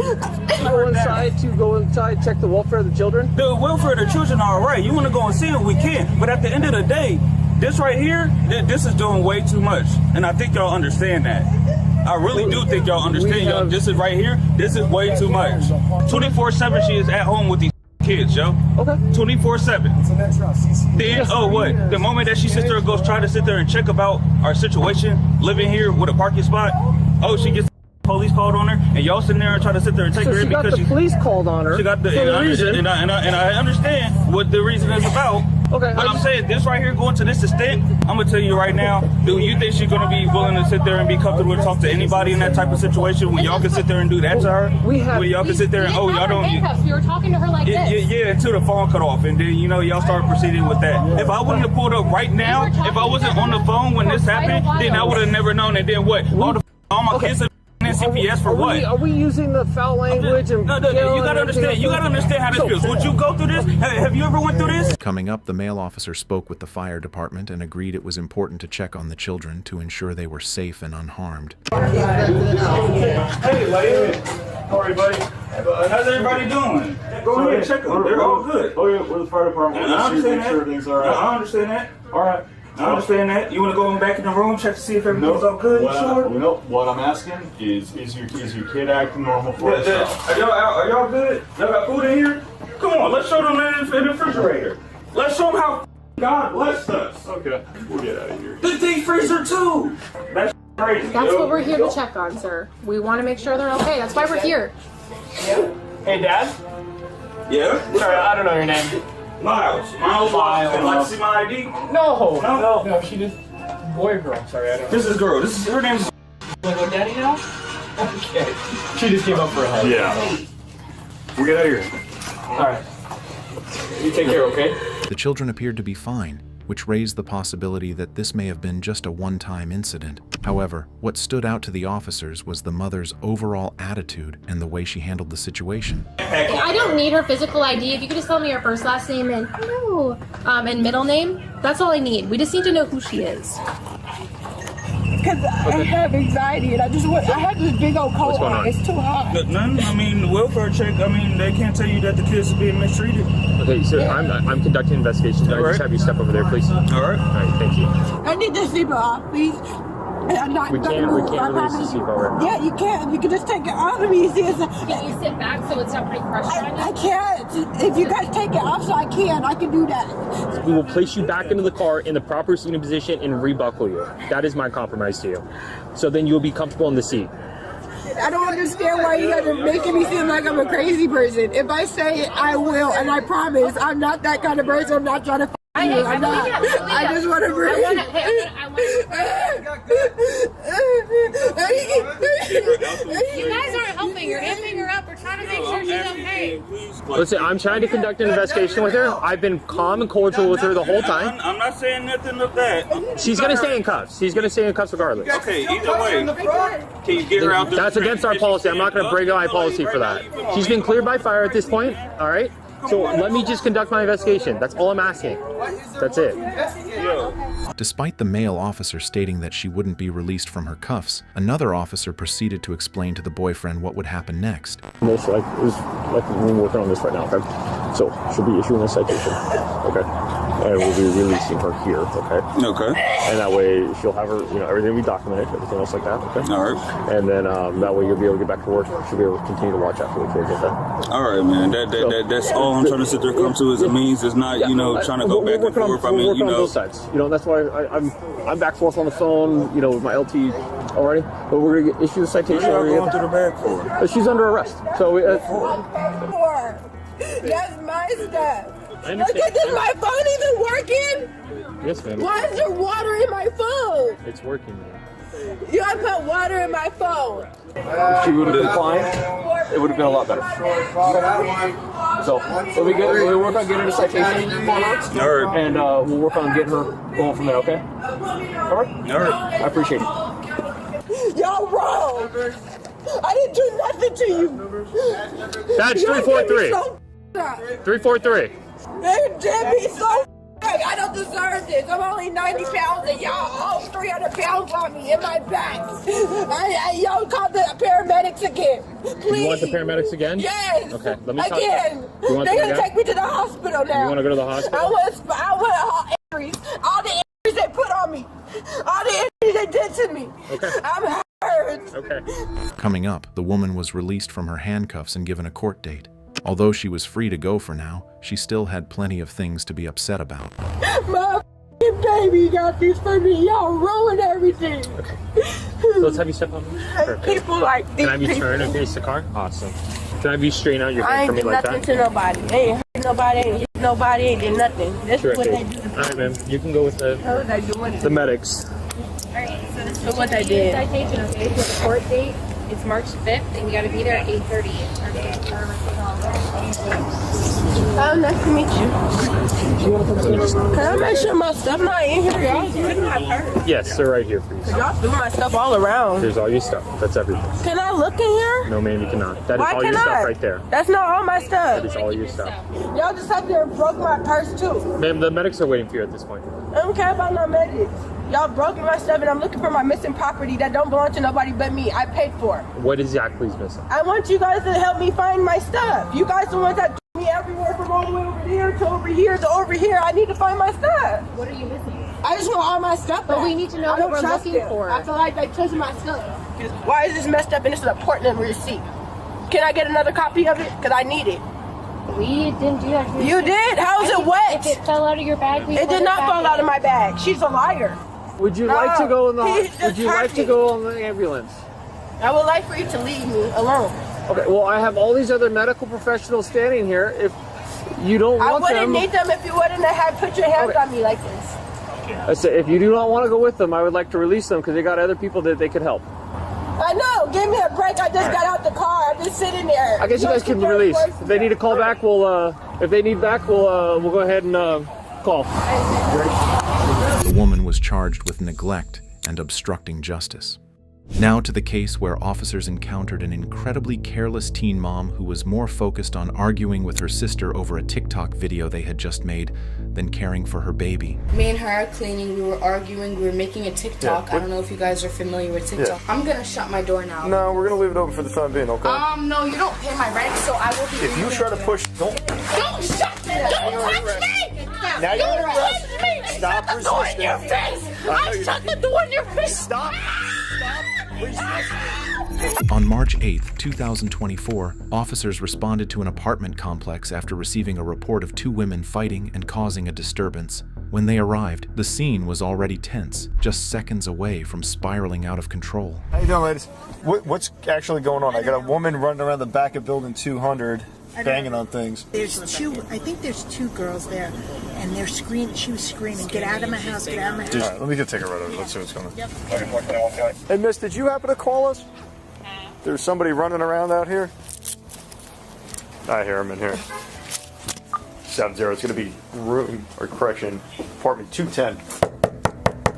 Go inside, check the welfare of the children. The welfare of the children are all right. You want to go and see them, we can. But at the end of the day, this right here, this is doing way too much. And I think y'all understand that. I really do think y'all understand. Y'all, this is right here, this is way too much. 24/7 she is at home with these kids, yo. Okay. 24/7. Then, oh, what? The moment that she sits there and goes try to sit there and check about our situation, living here with a parking spot, oh, she gets police called on her, and y'all sitting there and try to sit there and take her in because she got the police called on her. She got the reason, and I understand what the reason is about. Okay. But I'm saying this right here, going to this extent, I'm gonna tell you right now, do you think she's gonna be willing to sit there and be comfortable to talk to anybody in that type of situation when y'all can sit there and do that to her? When y'all can sit there and y'all don't. Handcuffs. We were talking to her like this. Yeah, until the phone cut off, and then y'all start proceeding with that. If I wouldn't have pulled up right now, if I wasn't on the phone when this happened, then I would have never known. And then what? All my kids are CPS for what? Are we using the foul language? And no, you gotta understand. You gotta understand how this feels. Would you go through this? Have you ever went through this? Coming up, the male officer spoke with the fire department and agreed it was important to check on the children to ensure they were safe and unharmed. Hey, lady. How are you, buddy? How's everybody doing? Go ahead, check them. They're all good. Oh yeah, we're the fire department. I understand that. Everything's all right. I understand that. All right. I understand that. You want to go back in the room, check to see if everything's all good? Sure. What I'm asking is your kid acting normal for itself? Are y'all good? Y'all got food in here? Come on, let's show them in the refrigerator. Let's show them how God blessed us. Okay, we'll get out of here. The deep freezer too. That's crazy. That's what we're here to check on, sir. We want to make sure they're okay. That's why we're here. Hey, Dad? Yeah? Sorry, I don't know your name. Miles. Would you like to see my ID? No, she just boy or girl. Sorry, I don't know. This is girl. This is her name's. Wanna go daddy now? Okay. She just came up for a hug. Yeah. We'll get out of here. Alright. You take care, okay? The children appeared to be fine, which raised the possibility that this may have been just a one-time incident. However, what stood out to the officers was the mother's overall attitude and the way she handled the situation. I don't need her physical ID. If you could just tell me her first, last name, and middle name, that's all I need. We just need to know who she is. Because I have anxiety and I have this big old coat on. It's too hot. None. I mean, the welfare check, they can't tell you that the kids are being mistreated. Okay, so I'm conducting an investigation. Can I just have you step over there, please? All right. All right, thank you. I need the seatbelt off, please. I'm not We can't release the seatbelt. Yeah, you can. You can just take it off of me. Can you sit back so it's not putting pressure on you? I can't. If you guys take it off, so I can do that. We will place you back into the car in the proper seating position and rebuckle you. That is my compromise to you. So then you'll be comfortable in the seat. I don't understand why you guys are making me seem like I'm a crazy person. If I say it, I will, and I promise I'm not that kind of person. I'm not trying to you. I'm not. I just want to breathe. You guys aren't helping. You're amping her up. We're trying to make sure she's okay. Listen, I'm trying to conduct an investigation with her. I've been calm and cordial with her the whole time. I'm not saying nothing of that. She's going to stay in cuffs. She's going to stay in cuffs regardless. Okay, either way, can you get her out? That's against our policy. I'm not going to break my policy for that. She's been cleared by fire at this point, all right? So let me just conduct my investigation. That's all I'm asking. That's it. Despite the male officer stating that she wouldn't be released from her cuffs, another officer proceeded to explain to the boyfriend what would happen next. We're working on this right now, okay? So she'll be issuing a citation, okay? And we'll be releasing her here, okay? Okay. And that way she'll have her, everything will be documented, everything else like that, okay? All right. And then that way you'll be able to get back to work. She'll be able to continue to watch after the kids, okay? All right, man. That's all I'm trying to sit there come to is it means it's not, trying to go back and forth. We're working on both sides. That's why I'm back and forth on the phone, with my LT already. But we're going to issue the citation. What are you going to the bag for? She's under arrest. So that's my stuff. Look at this, my phone even working? Yes, ma'am. Why is there water in my phone? It's working, man. You gotta put water in my phone. If she would have declined, it would have been a lot better. So we'll work on getting her a citation, and we'll work on getting her going from there, okay? All right? All right. I appreciate it. Y'all wrong. I didn't do nothing to you. That's Y'all get me 343. so 343. They did me so. I don't deserve this. I'm only 90 pounds and y'all all 300 pounds on me in my back. Y'all call the paramedics again. Please. You want the paramedics again? Yes. Okay, let me talk. Again. You want They're them gonna again? take me to the hospital now. You want to go to the hospital? I want all injuries. All the injuries they put on me. All the injuries they did to me. Okay. I'm hurt. Okay. Coming up, the woman was released from her handcuffs and given a court date. Although she was free to go for now, she still had plenty of things to be upset about. My f***ing baby got these for me. Y'all ruined everything. Okay. So let's have you step on me. Perfect. People like these. Can I have you turn and face the car? Awesome. Can I have you straighten out your I hand for ain't me do like nothing that? to nobody. They ain't hurt nobody, ain't hit nobody, ain't did nothing. This is what they do. All right, ma'am. You can go with How was I doing? the medics. Alright, so this So is what I the did. citation, okay? So the court date is March 5th, and you gotta be there at 8:30. Oh, nice to meet you. Can I make sure my stuff not in here? Y'all couldn't have hurt. Yes, they're right here for you. Y'all threw my stuff all around. Here's all your stuff. That's everything. Can I look in here? No, ma'am, you cannot. That is Why all your cannot? stuff right there. That's not all my That stuff. is all your stuff. Y'all just sat there and broke my purse too. Ma'am, the medics are waiting for you at this point. I don't care about no medics. Y'all broke my stuff and I'm looking for my missing property that don't belong to nobody but me. I paid for it. What exactly is missing? I want you guys to help me find my stuff. You guys are the ones that took me everywhere from all the way over there to over here to over here. I need to find my stuff. What are you missing? I just want all my stuff But back. we need to know I what don't we're trust looking them. for. I feel like they touching my stuff. Why is this messed up and this is a Portland receipt? Can I get another copy of it? Because I need it. We didn't do that. You did? How is it wet? If it fell out of your bag, we It did not fall out of my bag. She's a liar. Would you like to go in the? He's Would you like to attacking. go on the ambulance? I would like for you to leave me alone. Okay. Well, I have all these other medical professionals standing here. If you don't I want wouldn't them, need them if you wouldn't have put your hands on me like this. I said, if you do not want to go with them, I would like to release them because they got other people that they could help. I know. Give me a break. I just got out the car. I'm just sitting there. I guess you guys can release. If they need to call back, we'll. If they need back, we'll go ahead and call. The woman was charged with neglect and obstructing justice. Now to the case where officers encountered an incredibly careless teen mom who was more focused on arguing with her sister over a TikTok video they had just made than caring for her baby. Me and her are cleaning, we were arguing, we were making a TikTok. I don't know if you guys are familiar with TikTok. Yeah. I'm gonna shut my door now. No, we're gonna leave it open for the time being, okay? No, you don't pay my rent, so I will be. If you try to push, don't shut me! Don't touch me! Now you're under arrest. Stop Shut the door in your resisting. face! I shut the door in your face! Stop. On March 8, 2024, officers responded to an apartment complex after receiving a report of two women fighting and causing a disturbance. When they arrived, the scene was already tense, just seconds away from spiraling out of control. How you doing, ladies? What's actually going on? I got a woman running around the back of building 200, banging on things. There's I think there's two girls there, and they're screaming. She was screaming, "Get out of my house! Get out of my house!" All right, let me go take a right over. Let's see what's going on. Hey, miss, did you happen to call us? There's somebody running around out here. I hear him in here. 7-0. It's going to be room or correction, apartment 210.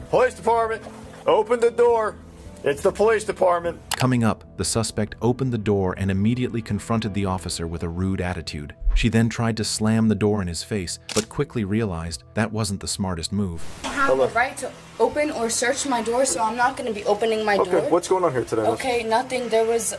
Police department, open the door. It's the police department. Coming up, the suspect opened the door and immediately confronted the officer with a rude attitude. She then tried to slam the door in his face, but quickly realized that wasn't the smartest move. I have the right to open or search my door, so I'm not going to be opening my door. Okay, what's going on here today? Okay, nothing.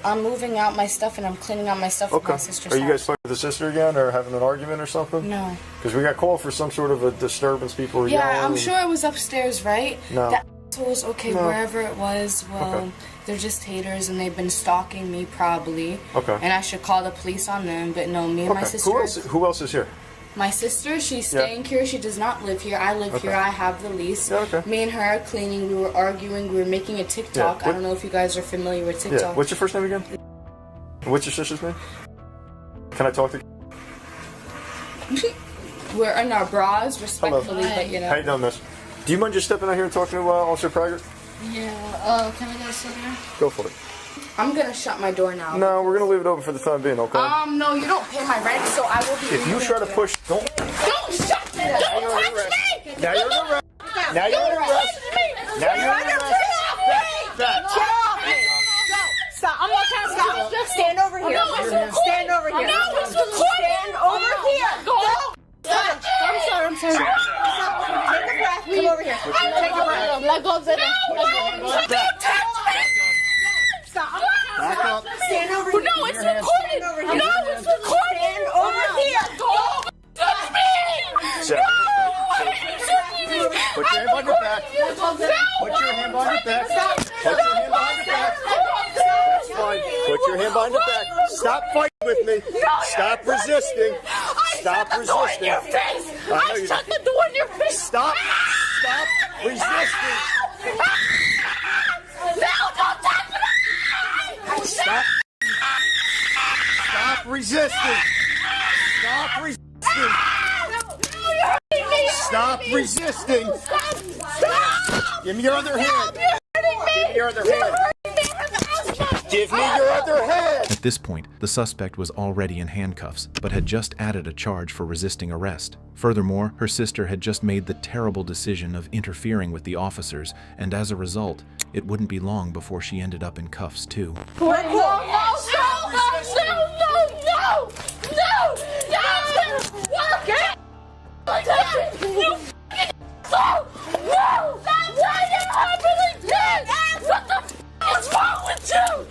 I'm moving out my stuff and I'm cleaning out my stuff with my sister's Are you house. guys fighting with the sister again or having an argument or something? No. Because we got called for some sort of a disturbance. People were Yeah, yelling. I'm sure it was upstairs, right? No. That was okay, No. wherever it was. Well, Okay. they're just haters and they've been stalking me probably. Okay. And I should call the police on them, but no, me and my sister. Who else is here? My sister, she's Yeah. staying here. She does not live here. I live Okay. here. I have the lease. Yeah, okay. Me and her are cleaning. We were arguing. We were making a TikTok. Yeah. I don't know if you guys are familiar with TikTok. Yeah. What's your first name again? What's your sister's name? Can I talk to you? We're in our bras, respectfully, but you know. How you doing, miss? Do you mind just stepping out here and talking to Officer Prager? Yeah, can I go sit here? Go for it. I'm gonna shut my door now. No, we're gonna leave it open for the time being, okay? No, you don't pay my rent, so I will be. If you try to push, don't shut me! Don't touch me! Now you're under arrest. Now you're under arrest. Now you're under arrest. Get off me! Stop! I'm not trying to Stand over here. No, it's recorded. Stand over here. No, it's recorded. Stand over here. Go. I'm sorry. Take a breath. Come over here. Take a breath. Let go of it. Don't touch me. Stop. Back up. Stand over here. No, it's recorded. No, it's recorded. Stand over here. Don't touch me. No. Put your hand on your back. Put your hand on your back. Put your hand on your back. That's fine. Put your hand on your back. Stop fighting with me. Stop resisting. Stop resisting. I shut the door in your face. Stop. Stop resisting. No, don't touch me. Stop. Stop resisting. Stop resisting. Stop resisting. Stop. Give me your other hand. Give me your other hand. Give me your other hand. At this point, the suspect was already in handcuffs, but had just added a charge for resisting arrest. Furthermore, her sister had just made the terrible decision of interfering with the officers, and as a result, it wouldn't be long before she ended up in cuffs too. What's wrong with you?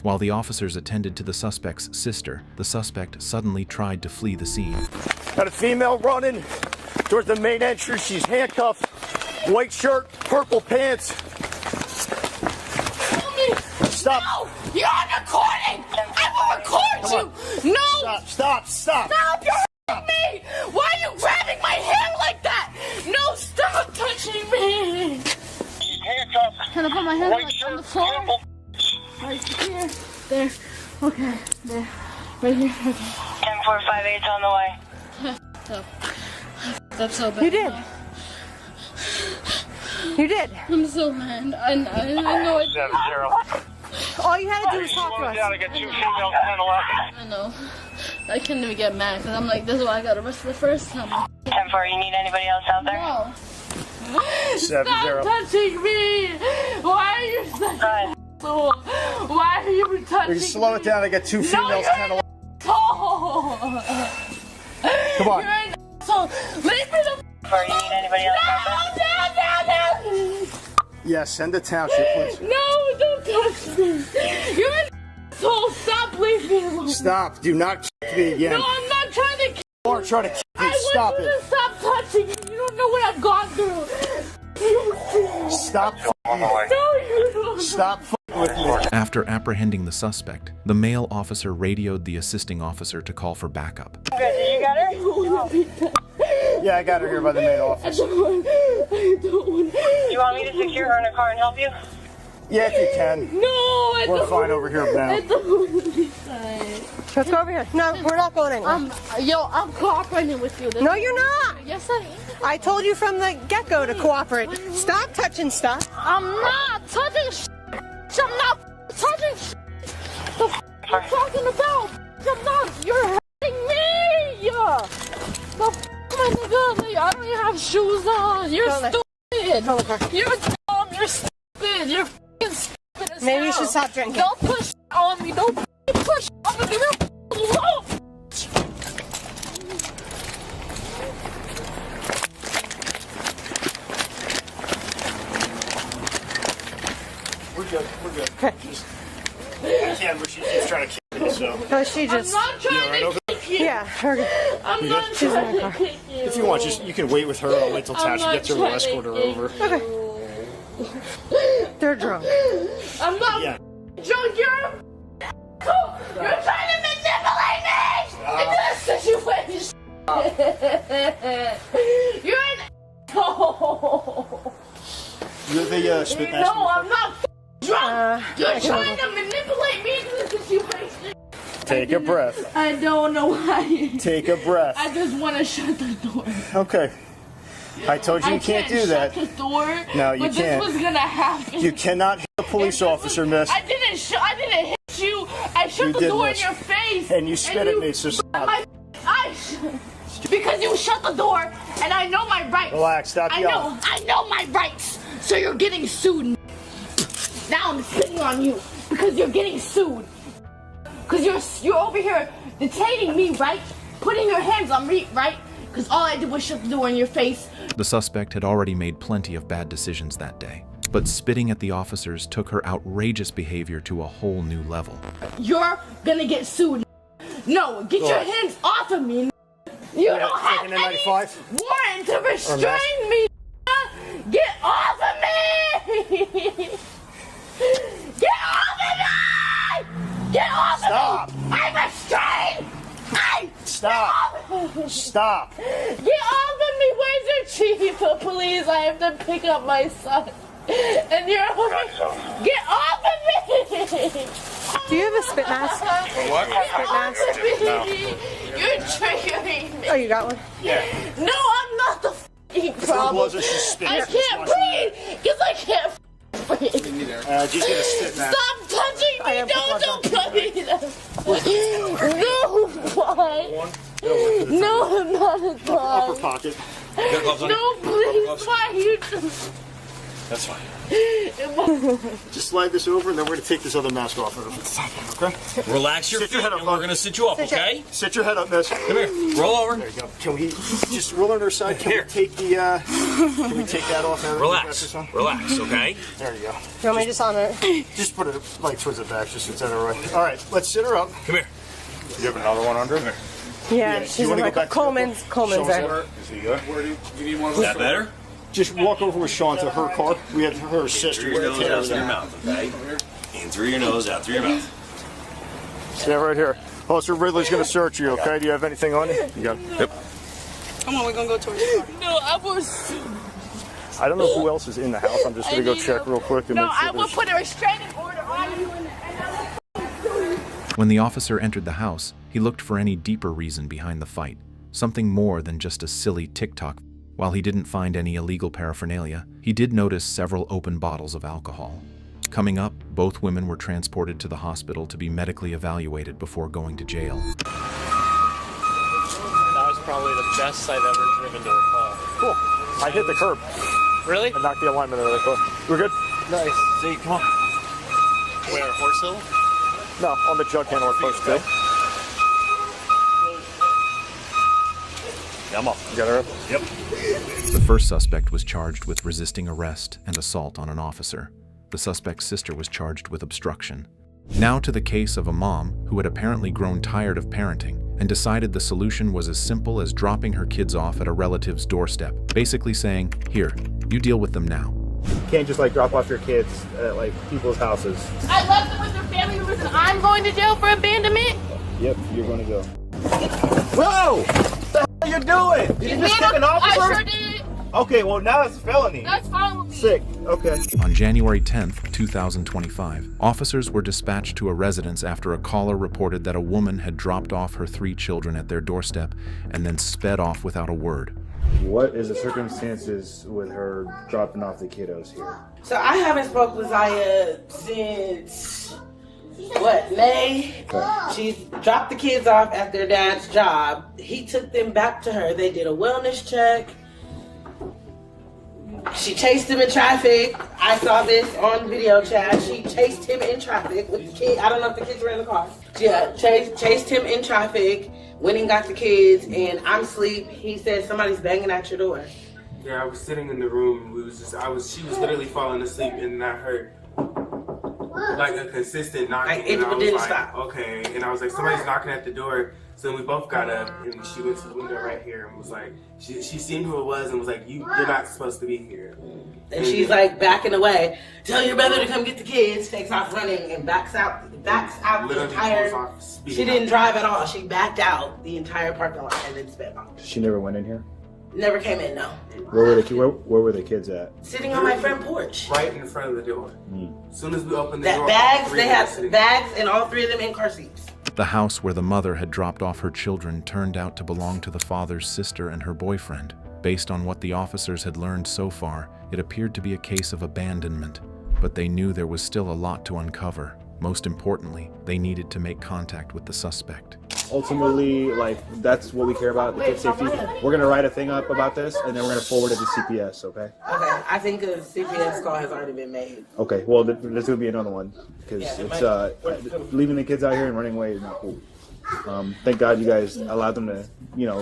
While the officers attended to the suspect's sister, the suspect suddenly tried to flee the scene. Got a female running towards the main entrance. She's handcuffed, white shirt, purple pants. Stop. No, you're on recording. I will record you. No. Stop. Stop. You're hurting me. Why are you grabbing my hair like that? No, stop touching me. Handcuffed. Can I put my hand on the floor? Right here. There. Okay. There. Right here. Okay. 10458's on the way. That's so bad. You did. You did. I'm so mad. I know it. 7-0. All you had to do was talk to us. Down to get 2 females, 10-11. I know. I can't even get mad because I'm like, this is why I got arrested the first time. 10-4, you need anybody else out there? No. 7-0. Stop touching me! Why are you such an asshole? Why are you touching me? Slow it down. I got 2 females, 10-11. Oh. Come on. You're an asshole. Leave me the you need anybody else out there? No. Yes, send the township, please. No, don't touch me. You're an asshole. Stop, leave me alone. Stop. Do not kick me again. No, I'm not trying to kick You are trying to kick me. Stop I want you it. to stop touching me. You don't know what I've gone through. Stop. No, you don't. Stop with me. After apprehending the suspect, the male officer radioed the assisting officer to call for backup. Good, did you got her? Yeah, I got her here by the main office. You want me to secure her in a car and help you? Yeah, if you can. No, We're fine over here now. Let's go over here. No, we're not going anywhere. I'm cooperating with you. No, you're not. Yes, I am. I told you from the get-go to cooperate. Stop touching stuff. I'm not touching shit. I'm not touching shit. The f are you talking about? I'm not. You're hurting me. The f my nigga. Like, I don't even have shoes on. You're stupid. You're dumb. You're stupid. You're f***ing stupid as Maybe you hell. should stop drinking. Don't push on me. Don't push on me. Leave me alone. We're good. Okay. I can, but she keeps trying to kick me, so. No, she just. I'm not trying to kick you. Yeah, her. I'm not She's in trying the to car. kick you. If you want, you can wait with her. I'll wait till I'm Tasha not gets her. We'll trying to escort her kick over. Okay. They're drunk. I'm not Yeah. drunk. You're trying to manipulate me into this situation. You're an asshole. You're the spit master. No, I'm not drunk. You're trying to manipulate me into this situation. Take a breath. I don't know why. Take a breath. I just want to shut the door. Okay. I told you you can't do that. Shut the door. No, you but can't. This was gonna happen. You cannot hit a police officer, miss. I didn't hit you. I shut the door in your face. And you spit at me, so stop. Because you shut the door, and I know my rights. Relax, stop yelling. I know my rights. So you're getting sued. Now I'm sitting on you because you're getting sued. Because you're over here detaining me, right? Putting your hands on me, right? Because all I did was shut the door in your face. The suspect had already made plenty of bad decisions that day, but spitting at the officers took her outrageous behavior to a whole new level. You're gonna get sued. No, get your hands off of me. You don't have any warrant to restrain me. Get off of me! Get off of me! Get off of me! I'm restrained! Stop! Get off of me! Where's your chief of police? I have to pick up my son. And you're get off of me! Do you have a spit mask? What? Spit mask? No. You're triggering me. Oh, you got one? Yeah. No, I'm not the f***ing problem. I can't breathe because I can't breathe. Just get a spit mask. Stop touching me! Don't put me there. No, why? No, I'm not a dog. Upper pocket. No, please, why you just... That's fine. Just slide this over, and then we're going to take this other mask off of it. Okay? Relax your feet, and we're going to sit you up, okay? Sit your head up, miss. Come here. Roll over. There you go. Can we just roll on our side? Can we take the, can we take that off? Relax. Relax, okay? There you go. You want me to just on it? Just put it, like, towards the back, just so it's at her right. All right, let's sit her up. Come here. You have another one under? Come here. Yeah, she's in like Coleman's there. Is he good? Is that better? Just walk over with Sean to her car. We have her sister. Through your nose, out through your mouth, okay? In through your nose, out through your mouth. Yeah, right here. Officer Ridley's going to search you, okay? Do you have anything on you? You got it. Yep. Come on, we're going to go towards the car. No, I was... I don't know who else is in the house. I'm just going to go check real quick. No, I will put a restraining order on you. When the officer entered the house, he looked for any deeper reason behind the fight, something more than just a silly TikTok. While he didn't find any illegal paraphernalia, he did notice several open bottles of alcohol. Coming up, both women were transported to the hospital to be medically evaluated before going to jail. That was probably the best I've ever driven to a car. Cool. I hit the curb. Really? I knocked the alignment out of the car. We're good? Nice. See, come on. Where, Horse Hill? No, on the jug handler post, too. Yeah, I'm up. You got her up? Yep. The first suspect was charged with resisting arrest and assault on an officer. The suspect's sister was charged with obstruction. Now to the case of a mom who had apparently grown tired of parenting and decided the solution was as simple as dropping her kids off at a relative's doorstep, basically saying, "Here, you deal with them now." You can't just, like, drop off your kids at, like, people's houses. I left them with their family members and I'm going to jail for abandonment? Yep, you're going to go. Whoa! What the hell are you doing? Did you just kick an officer? I sure did. Okay, well, now it's felony. That's fine with me. Sick. Okay. On January 10th, 2025, officers were dispatched to a residence after a caller reported that a woman had dropped off her 3 children at their doorstep and then sped off without a word. What is the circumstances with her dropping off the kiddos here? So I haven't spoke with Zaya since, May? Okay. She's dropped the kids off at their dad's job. He took them back to her. They did a wellness check. She chased him in traffic. I saw this on video chat. She chased him in traffic with the kid. I don't know if the kids were in the car. Yeah, chased him in traffic. Went and got the kids, and I'm asleep. He said somebody's banging at your door. Yeah, I was sitting in the room. She was literally falling asleep, and I heard like a consistent knocking. Like, it and I was didn't like, stop. okay. And I was like, somebody's knocking at the door. So then we both got up, and she went to the window right here and was like, she seen who it was and was like, you're not supposed to be here. And she's like backing away. Tell your brother to come get the kids. Takes off running and backs out the entire. She didn't drive at all. She backed out the entire parking lot and then sped off. She never went in here? Never came in, no. Where were the kids at? Sitting on my front porch. Right in front of the door. As soon as we opened the That door, bags, three they of them had sitting bags and all 3 of them in car seats. The house where the mother had dropped off her children turned out to belong to the father's sister and her boyfriend. Based on what the officers had learned so far, it appeared to be a case of abandonment, but they knew there was still a lot to uncover. Most importantly, they needed to make contact with the suspect. Ultimately, like, that's what we care about, the kid safety. We're going to write a thing up about this, and then we're going to forward it to CPS, okay? Okay, I think a CPS call has already been made. Okay, well, there's going to be another one, because it's, leaving the kids out here and running away is not cool. Thank God you guys allowed them to,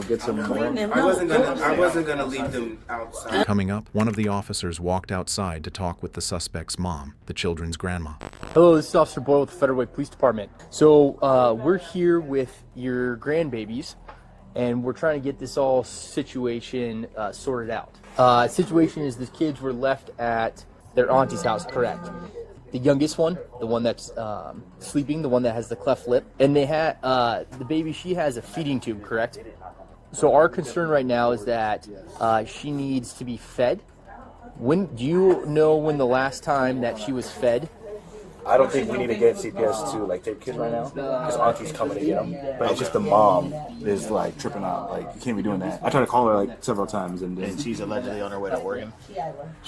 get some more. I wasn't gonna leave them outside. Coming up, one of the officers walked outside to talk with the suspect's mom, the children's grandma. Hello, this is Officer Boyle with the Federal Way Police Department. So we're here with your grandbabies, and we're trying to get this all situation sorted out. Situation is the kids were left at their auntie's house, correct? The youngest one, the one that's sleeping, the one that has the cleft lip, and they had the baby. She has a feeding tube, correct? So our concern right now is that she needs to be fed. When do you know when the last time that she was fed? I don't think we need to get CPS to take kids right now, because auntie's coming to get them. But it's just the mom is tripping out. You can't be doing that. I tried to call her several times, and she's allegedly on her way to Oregon.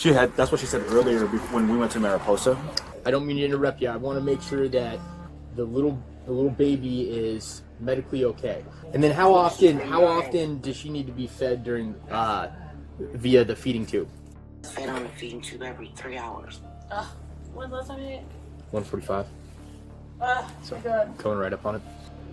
That's what she said earlier when we went to Mariposa. I don't mean to interrupt you. I want to make sure that the little baby is medically okay. And then how often does she need to be fed during via the feeding tube? Fed on the feeding tube every 3 hours. When's the last time you ate? 1:45. So good. Going right up on it.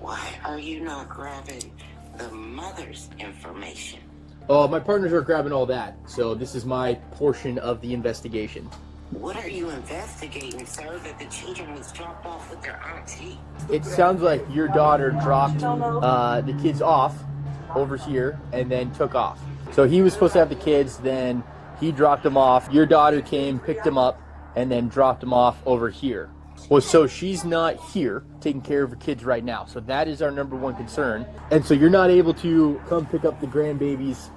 Why are you not grabbing the mother's information? Oh, my partners are grabbing all that. So this is my portion of the investigation. What are you investigating, sir? That the children was dropped off with their auntie? It sounds like your daughter dropped the kids off over here and then took off. So he was supposed to have the kids, then he dropped them off. Your daughter came, picked them up, and then dropped them off over here. Well, so she's not here taking care of her kids right now. So that is our number one concern. And so you're not able to come pick up the grandbabies,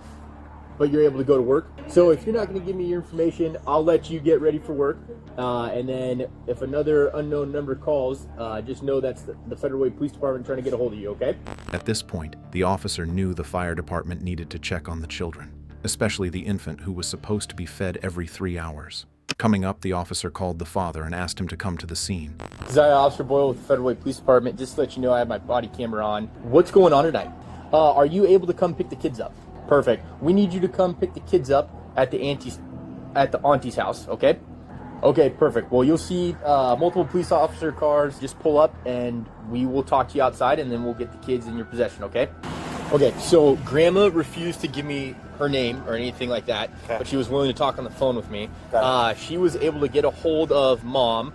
but you're able to go to work. So if you're not going to give me your information, I'll let you get ready for work. And then if another unknown number calls, just know that's the Federal Way Police Department trying to get a hold of you, okay? At this point, the officer knew the fire department needed to check on the children, especially the infant who was supposed to be fed every 3 hours. Coming up, the officer called the father and asked him to come to the scene. This is Officer Boyle with the Federal Way Police Department. Just to let you know, I have my body camera on. What's going on tonight? Are you able to come pick the kids up? Perfect. We need you to come pick the kids up at the auntie's house, okay? Okay, perfect. Well, you'll see multiple police officer cars. Just pull up and we will talk to you outside, and then we'll get the kids in your possession, okay? Okay, so Grandma refused to give me her name or anything like that, but she was willing to talk on the phone with me. She was able to get a hold of Mom,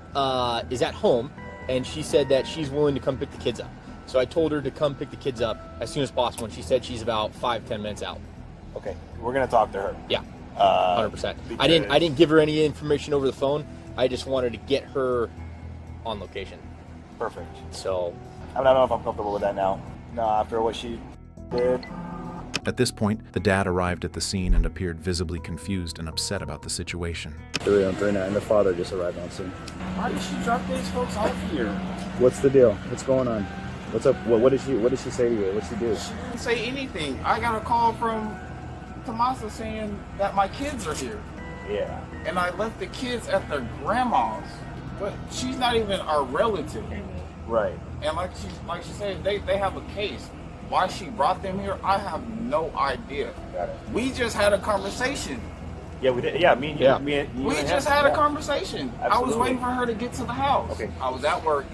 is at home, and she said that she's willing to come pick the kids up. So I told her to come pick the kids up as soon as possible, and she said she's about 5-10 minutes out. Okay, we're gonna talk to her. Yeah, 100%. I didn't give her any information over the phone. I just wanted to get her on location. Perfect. So I don't know if I'm comfortable with that now. No, after what she did. At this point, the dad arrived at the scene and appeared visibly confused and upset about the situation. 3 on 3 now, and the father just arrived on scene. Why did she drop these folks off here? What's the deal? What's going on? What's up? What did she say to you? What'd she do? She didn't say anything. I got a call from Tomasa saying that my kids are here. Yeah. And I left the kids at their grandma's, but she's not even our relative. Right. And like she said, they have a case. Why she brought them here, I have no idea. Got it. We just had a conversation. Yeah, we did. Yeah, me and you. We just had a conversation. Absolutely. I was waiting for her to get to the house. Okay. I was at work.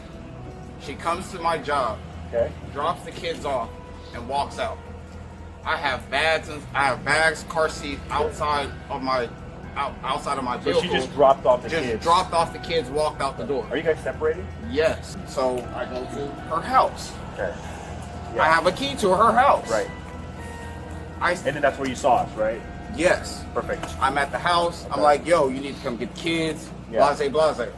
She comes to my job. Okay. Drops the kids off and walks out. I have bags, car seat outside of my vehicle. So she just dropped off the kids. Just dropped off the kids, walked out the door. Are you guys separated? Yes. So I go to her house. Okay. Yeah. I have a key to her house. Right. And then that's where you saw us, right? Yes. Perfect. I'm at the house. Okay. I'm like, yo, you need to come get the kids. Yeah. Blase.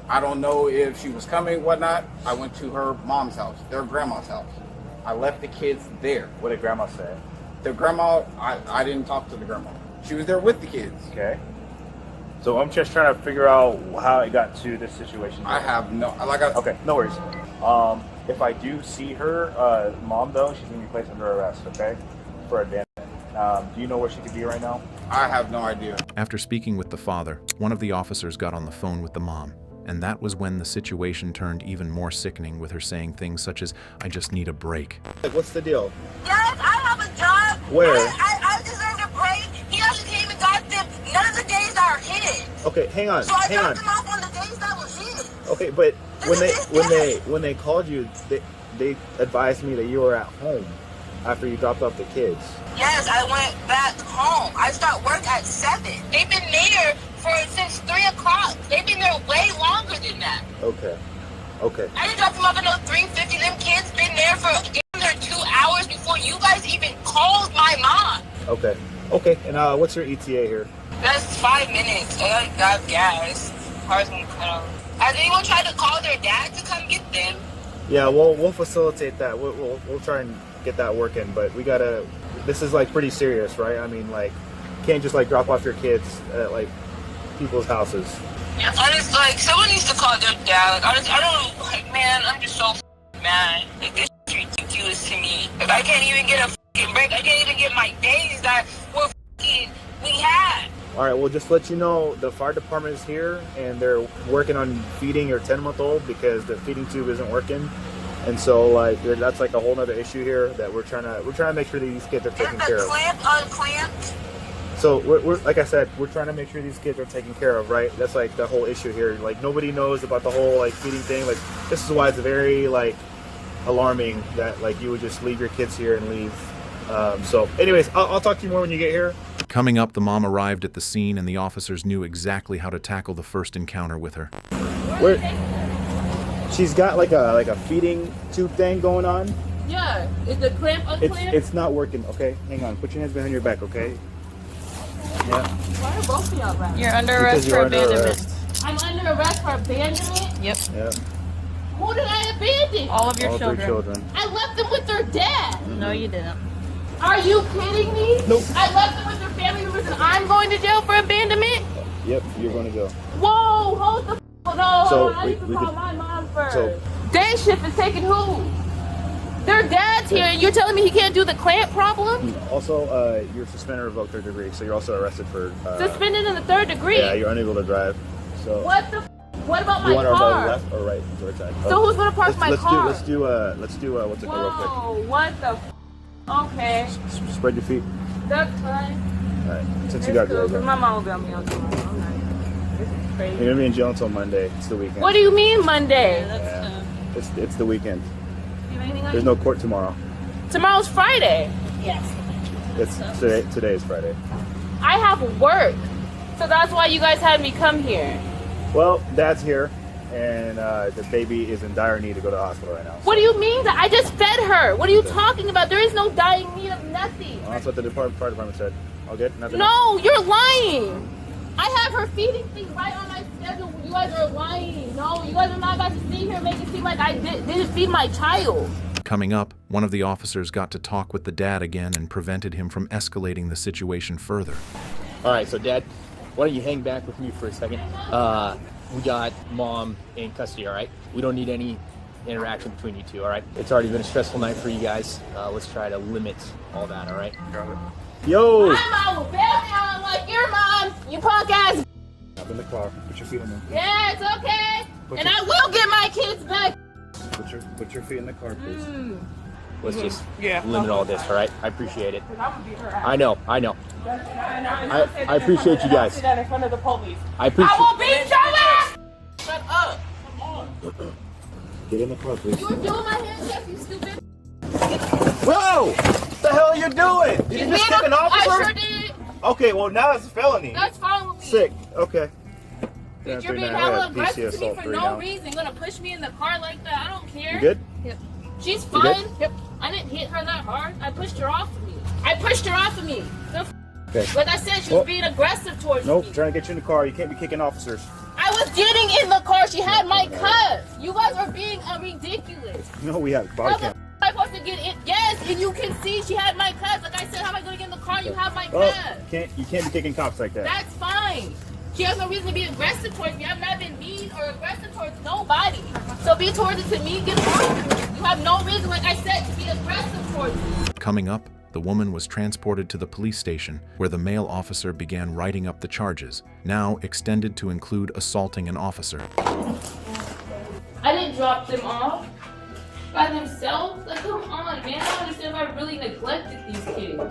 I don't know if she was coming, whatnot. I went to her mom's house, their grandma's house. I left the kids there. What did grandma say? The grandma, I didn't talk to the grandma. She was there with the kids. Okay. So I'm just trying to figure out how it got to this situation. I have no, okay, no worries. If I do see her mom though, she's gonna be placed under arrest, okay? For abandonment. Do you know where she could be right now? I have no idea. After speaking with the father, one of the officers got on the phone with the mom. And that was when the situation turned even more sickening, with her saying things such as, "I just need a break." Like, what's the deal? Yes, I have a job. Where? I deserve a break. He hasn't even got them. None of the days are his. Okay, hang on. So I hang on. dropped him off on the days that was his. Okay, but when they called you, they advised me that you were at home after you dropped off the kids. Yes, I went back home. I start work at 7. They've been there since 3 o'clock. They've been there way longer than that. Okay. I didn't drop them off at no 3:50. Them kids been there for damn near 2 hours before you guys even called my mom. Okay. And what's your ETA here? That's 5 minutes. I got gas. Car's gonna cut off. Has anyone tried to call their dad to come get them? Yeah, we'll facilitate that. We'll try and get that working, but we gotta. This is like pretty serious, right? I mean, like, you can't just like drop off your kids at like people's houses. Yeah, honestly, like, someone needs to call their dad. Like, honestly, I don't, like, man, I'm just so mad. Like, this is ridiculous to me. Like, I can't even get a break. I can't even get my days that we had. All right, well, just let you know, the fire department is here, and they're working on feeding your 10-month-old because the feeding tube isn't working. And so, like, that's like a whole other issue here that we're trying to make sure that these kids are taken care of. Is the clamp unclamped? So we're like I said, we're trying to make sure these kids are taken care of, right? That's like the whole issue here. Like, nobody knows about the whole like feeding thing. Like, this is why it's very like alarming that like you would just leave your kids here and leave. So anyways, I'll talk to you more when you get here. Coming up, the mom arrived at the scene, and the officers knew exactly how to tackle the first encounter with her. She's got like a feeding tube thing going on. Yeah. Is the clamp unclamped? It's not working. Okay, hang on. Put your hands behind your back. Okay. Yeah. Why are both of y'all back? You're under arrest for abandonment. I'm under arrest for abandonment? Yep. Yeah. Who did I abandon? All of your All children. 3 children. I left them with their dad. No, you didn't. Are you kidding me? Nope. I left them with their family members and I'm going to jail for abandonment? Yep, you're going to go. Whoa, hold the no, So, I need to we call could- my mom first. so- Day shift is taking who? Their dad's here and you're telling me he can't do the clamp problem? Also, you're suspended or revoked 3rd degree, so you're also arrested for... Suspended in the 3rd degree? Yeah, you're unable to drive. So What the what about you my want our car? left or right? Door side. So who's gonna park my car? Let's do what's it called real quick. Whoa, what the okay. Spread your feet. That's fine. All right. Since It's you got cool, 'cause good. my mom will be on me all tomorrow. I'm not. This is crazy. You're gonna be in jail until Monday. It's the weekend. What do you mean Monday? Yeah. It's the weekend. You have anything on There's you? no court tomorrow. Tomorrow's Friday. Yes. It's today is Friday. I have work. So that's why you guys had me come here. Well, Dad's here, and the baby is in dire need to go to the hospital right now. What do you mean that I just fed her? What are you talking about? There is no dying need of nothing. Well, that's what the fire department said. All good? Nothing? No, you're lying. I have her feeding thing right on my schedule. You guys are lying. No, you guys are not about to sit here and make it seem like I didn't feed my child. Coming up, one of the officers got to talk with the dad again and prevented him from escalating the situation further. All right, so Dad, why don't you hang back with me for a second? We got Mom in custody, all right? We don't need any interaction between you two, all right? It's already been a stressful night for you guys. Let's try to limit all that, all right? Yo! My mom will bail me out like your mom, you punk ass. Up in the car. Put your feet in there. Yeah, it's okay. And I will get my kids back. Put your feet in the car, please. Let's just limit all this, all right? I appreciate it. I know. I appreciate you guys. In front of the police. I appreciate. I will beat your ass. Shut up. Get in the car, please. You were doing my handshake, you stupid. Whoa! What the hell are you doing? Did you just kick an officer? I sure did. Okay, well now it's a felony. That's fine with me. Sick. Okay. Bitch, you're being hella aggressive to me for no reason. You're gonna push me in the car like that. I don't care. You good? Yep. She's You fine. good? Yep. I didn't hit her that hard. I pushed her off of me. The Okay. Like I said, she was being aggressive towards me. Nope, trying to get you in the car. You can't be kicking officers. I was getting in the car. She had my cuffs. You guys are being ridiculous. No, we have body How the cam. f am I supposed to get in? Yes, and you can see she had my cuffs. Like I said, how am I going to get in the car? You have my Oh, cuffs. you can't be kicking cops like that. That's fine. She has no reason to be aggressive towards me. I've not been mean or aggressive towards nobody. So be towards it to me, get off. You have no reason, like I said, to be aggressive towards me. Coming up, The woman was transported to the police station, where the male officer began writing up the charges, now extended to include assaulting an officer. I didn't drop them off by themselves. Like, come on, man. I don't understand if I really neglected these kids.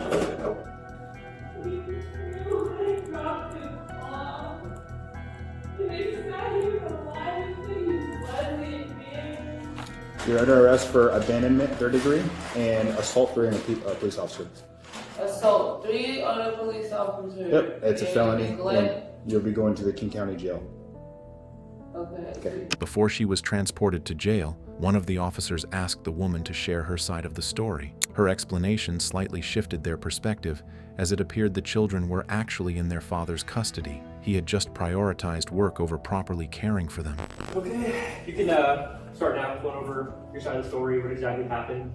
You're under arrest for abandonment, 3rd degree, and assault 3 on a police officer. Assault 3 on a police officer. Yep, it's a felony, and Neglect. you'll be going to the King County Jail. Okay. Before she was transported to jail, one of the officers asked the woman to share her side of the story. Her explanation slightly shifted their perspective, as it appeared the children were actually in their father's custody. He had just prioritized work over properly caring for them. Okay, you can start now going over your side of the story, what exactly happened.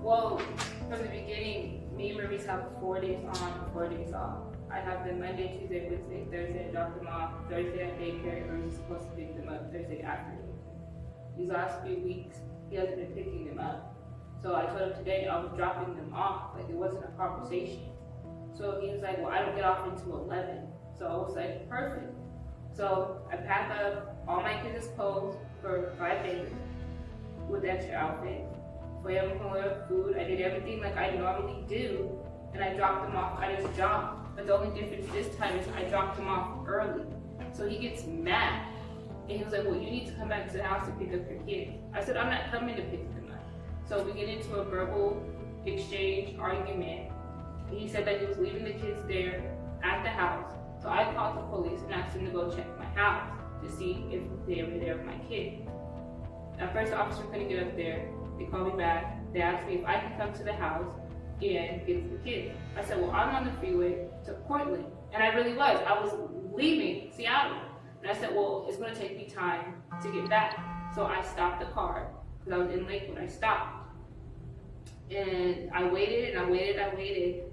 Well, from the beginning, me and Maurice have 4 days on, 4 days off. I have them Monday, Tuesday, Wednesday, Thursday, I drop them off. Thursday at daycare, and we're supposed to pick them up Thursday afternoon. These last few weeks, he hasn't been picking them up. So I told him today I was dropping them off, like it wasn't a conversation. So he was like, well, I don't get off until 11. So I was like, perfect. So I packed up all my kids' clothes for 5 days with extra outfits. For him, food, I did everything like I normally do, and I dropped him off at his job. But the only difference this time is I dropped him off early. So he gets mad. And he was like, well, you need to come back to the house to pick up your kids. I said, I'm not coming to pick them up. So we get into a verbal exchange, argument. He said that he was leaving the kids there at the house. So I called the police and asked them to go check my house to see if they were there with my kid. At first, the officer couldn't get up there. They called me back. They asked me if I could come to the house and get the kids. I said, well, I'm on the freeway to Portland. And I really was. I was leaving Seattle. And I said, well, it's going to take me time to get back. So I stopped the car because I was in Lakewood. I stopped. And I waited and I waited.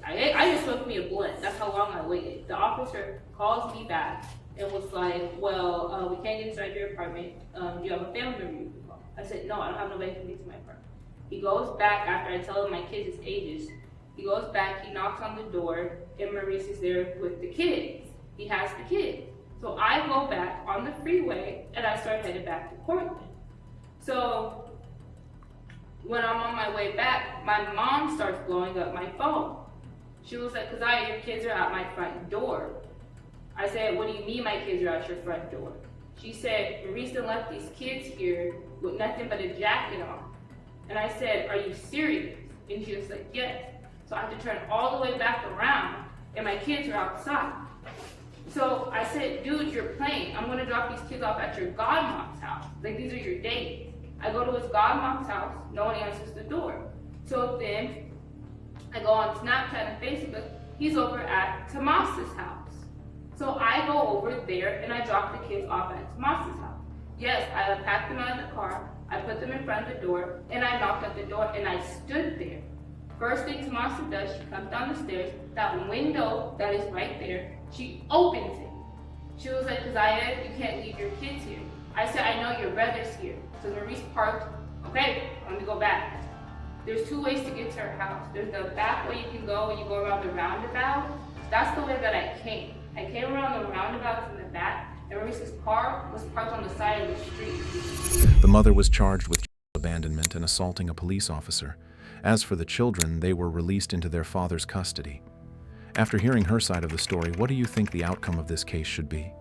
I just smoked me a blunt. That's how long I waited. The officer calls me back and was like, well, we can't get inside your apartment. Do you have a family member you can call? I said, no, I don't have nobody who can get to my apartment. He goes back after I tell him my kids' ages. He goes back, he knocks on the door, and Maurice is there with the kids. He has the kids. So I go back on the freeway and I start headed back to Portland. So when I'm on my way back, my mom starts blowing up my phone. She was like, your kids are at my front door. I said, what do you mean my kids are at your front door? She said, Maurice done left these kids here with nothing but a jacket on. And I said, are you serious? And she was like, yes. So I have to turn all the way back around and my kids are outside. So I said, dude, you're playing. I'm gonna drop these kids off at your godmom's house. Like, these are your dates. I go to his godmom's house, no one answers the door. So then I go on Snapchat and Facebook, he's over at Tomas's house. So I go over there and I drop the kids off at Tomas's house. Yes, I unpacked them out of the car, I put them in front of the door, and I knocked at the door and I stood there. First thing Tomasa does, she comes down the stairs, that window that is right there, she opens it. She was like, Keziah, you can't leave your kids here. I said, I know your brother's here. So Maurice parked, okay, let me go back. There's 2 ways to get to her house. There's the back way you can go when you go around the roundabout. That's the way that I came. I came around the roundabout from the back, and Maurice's car was parked on the side of the street. The mother was charged with abandonment and assaulting a police officer. As for the children, they were released into their father's custody. After hearing her side of the story, what do you think the outcome of this case should be?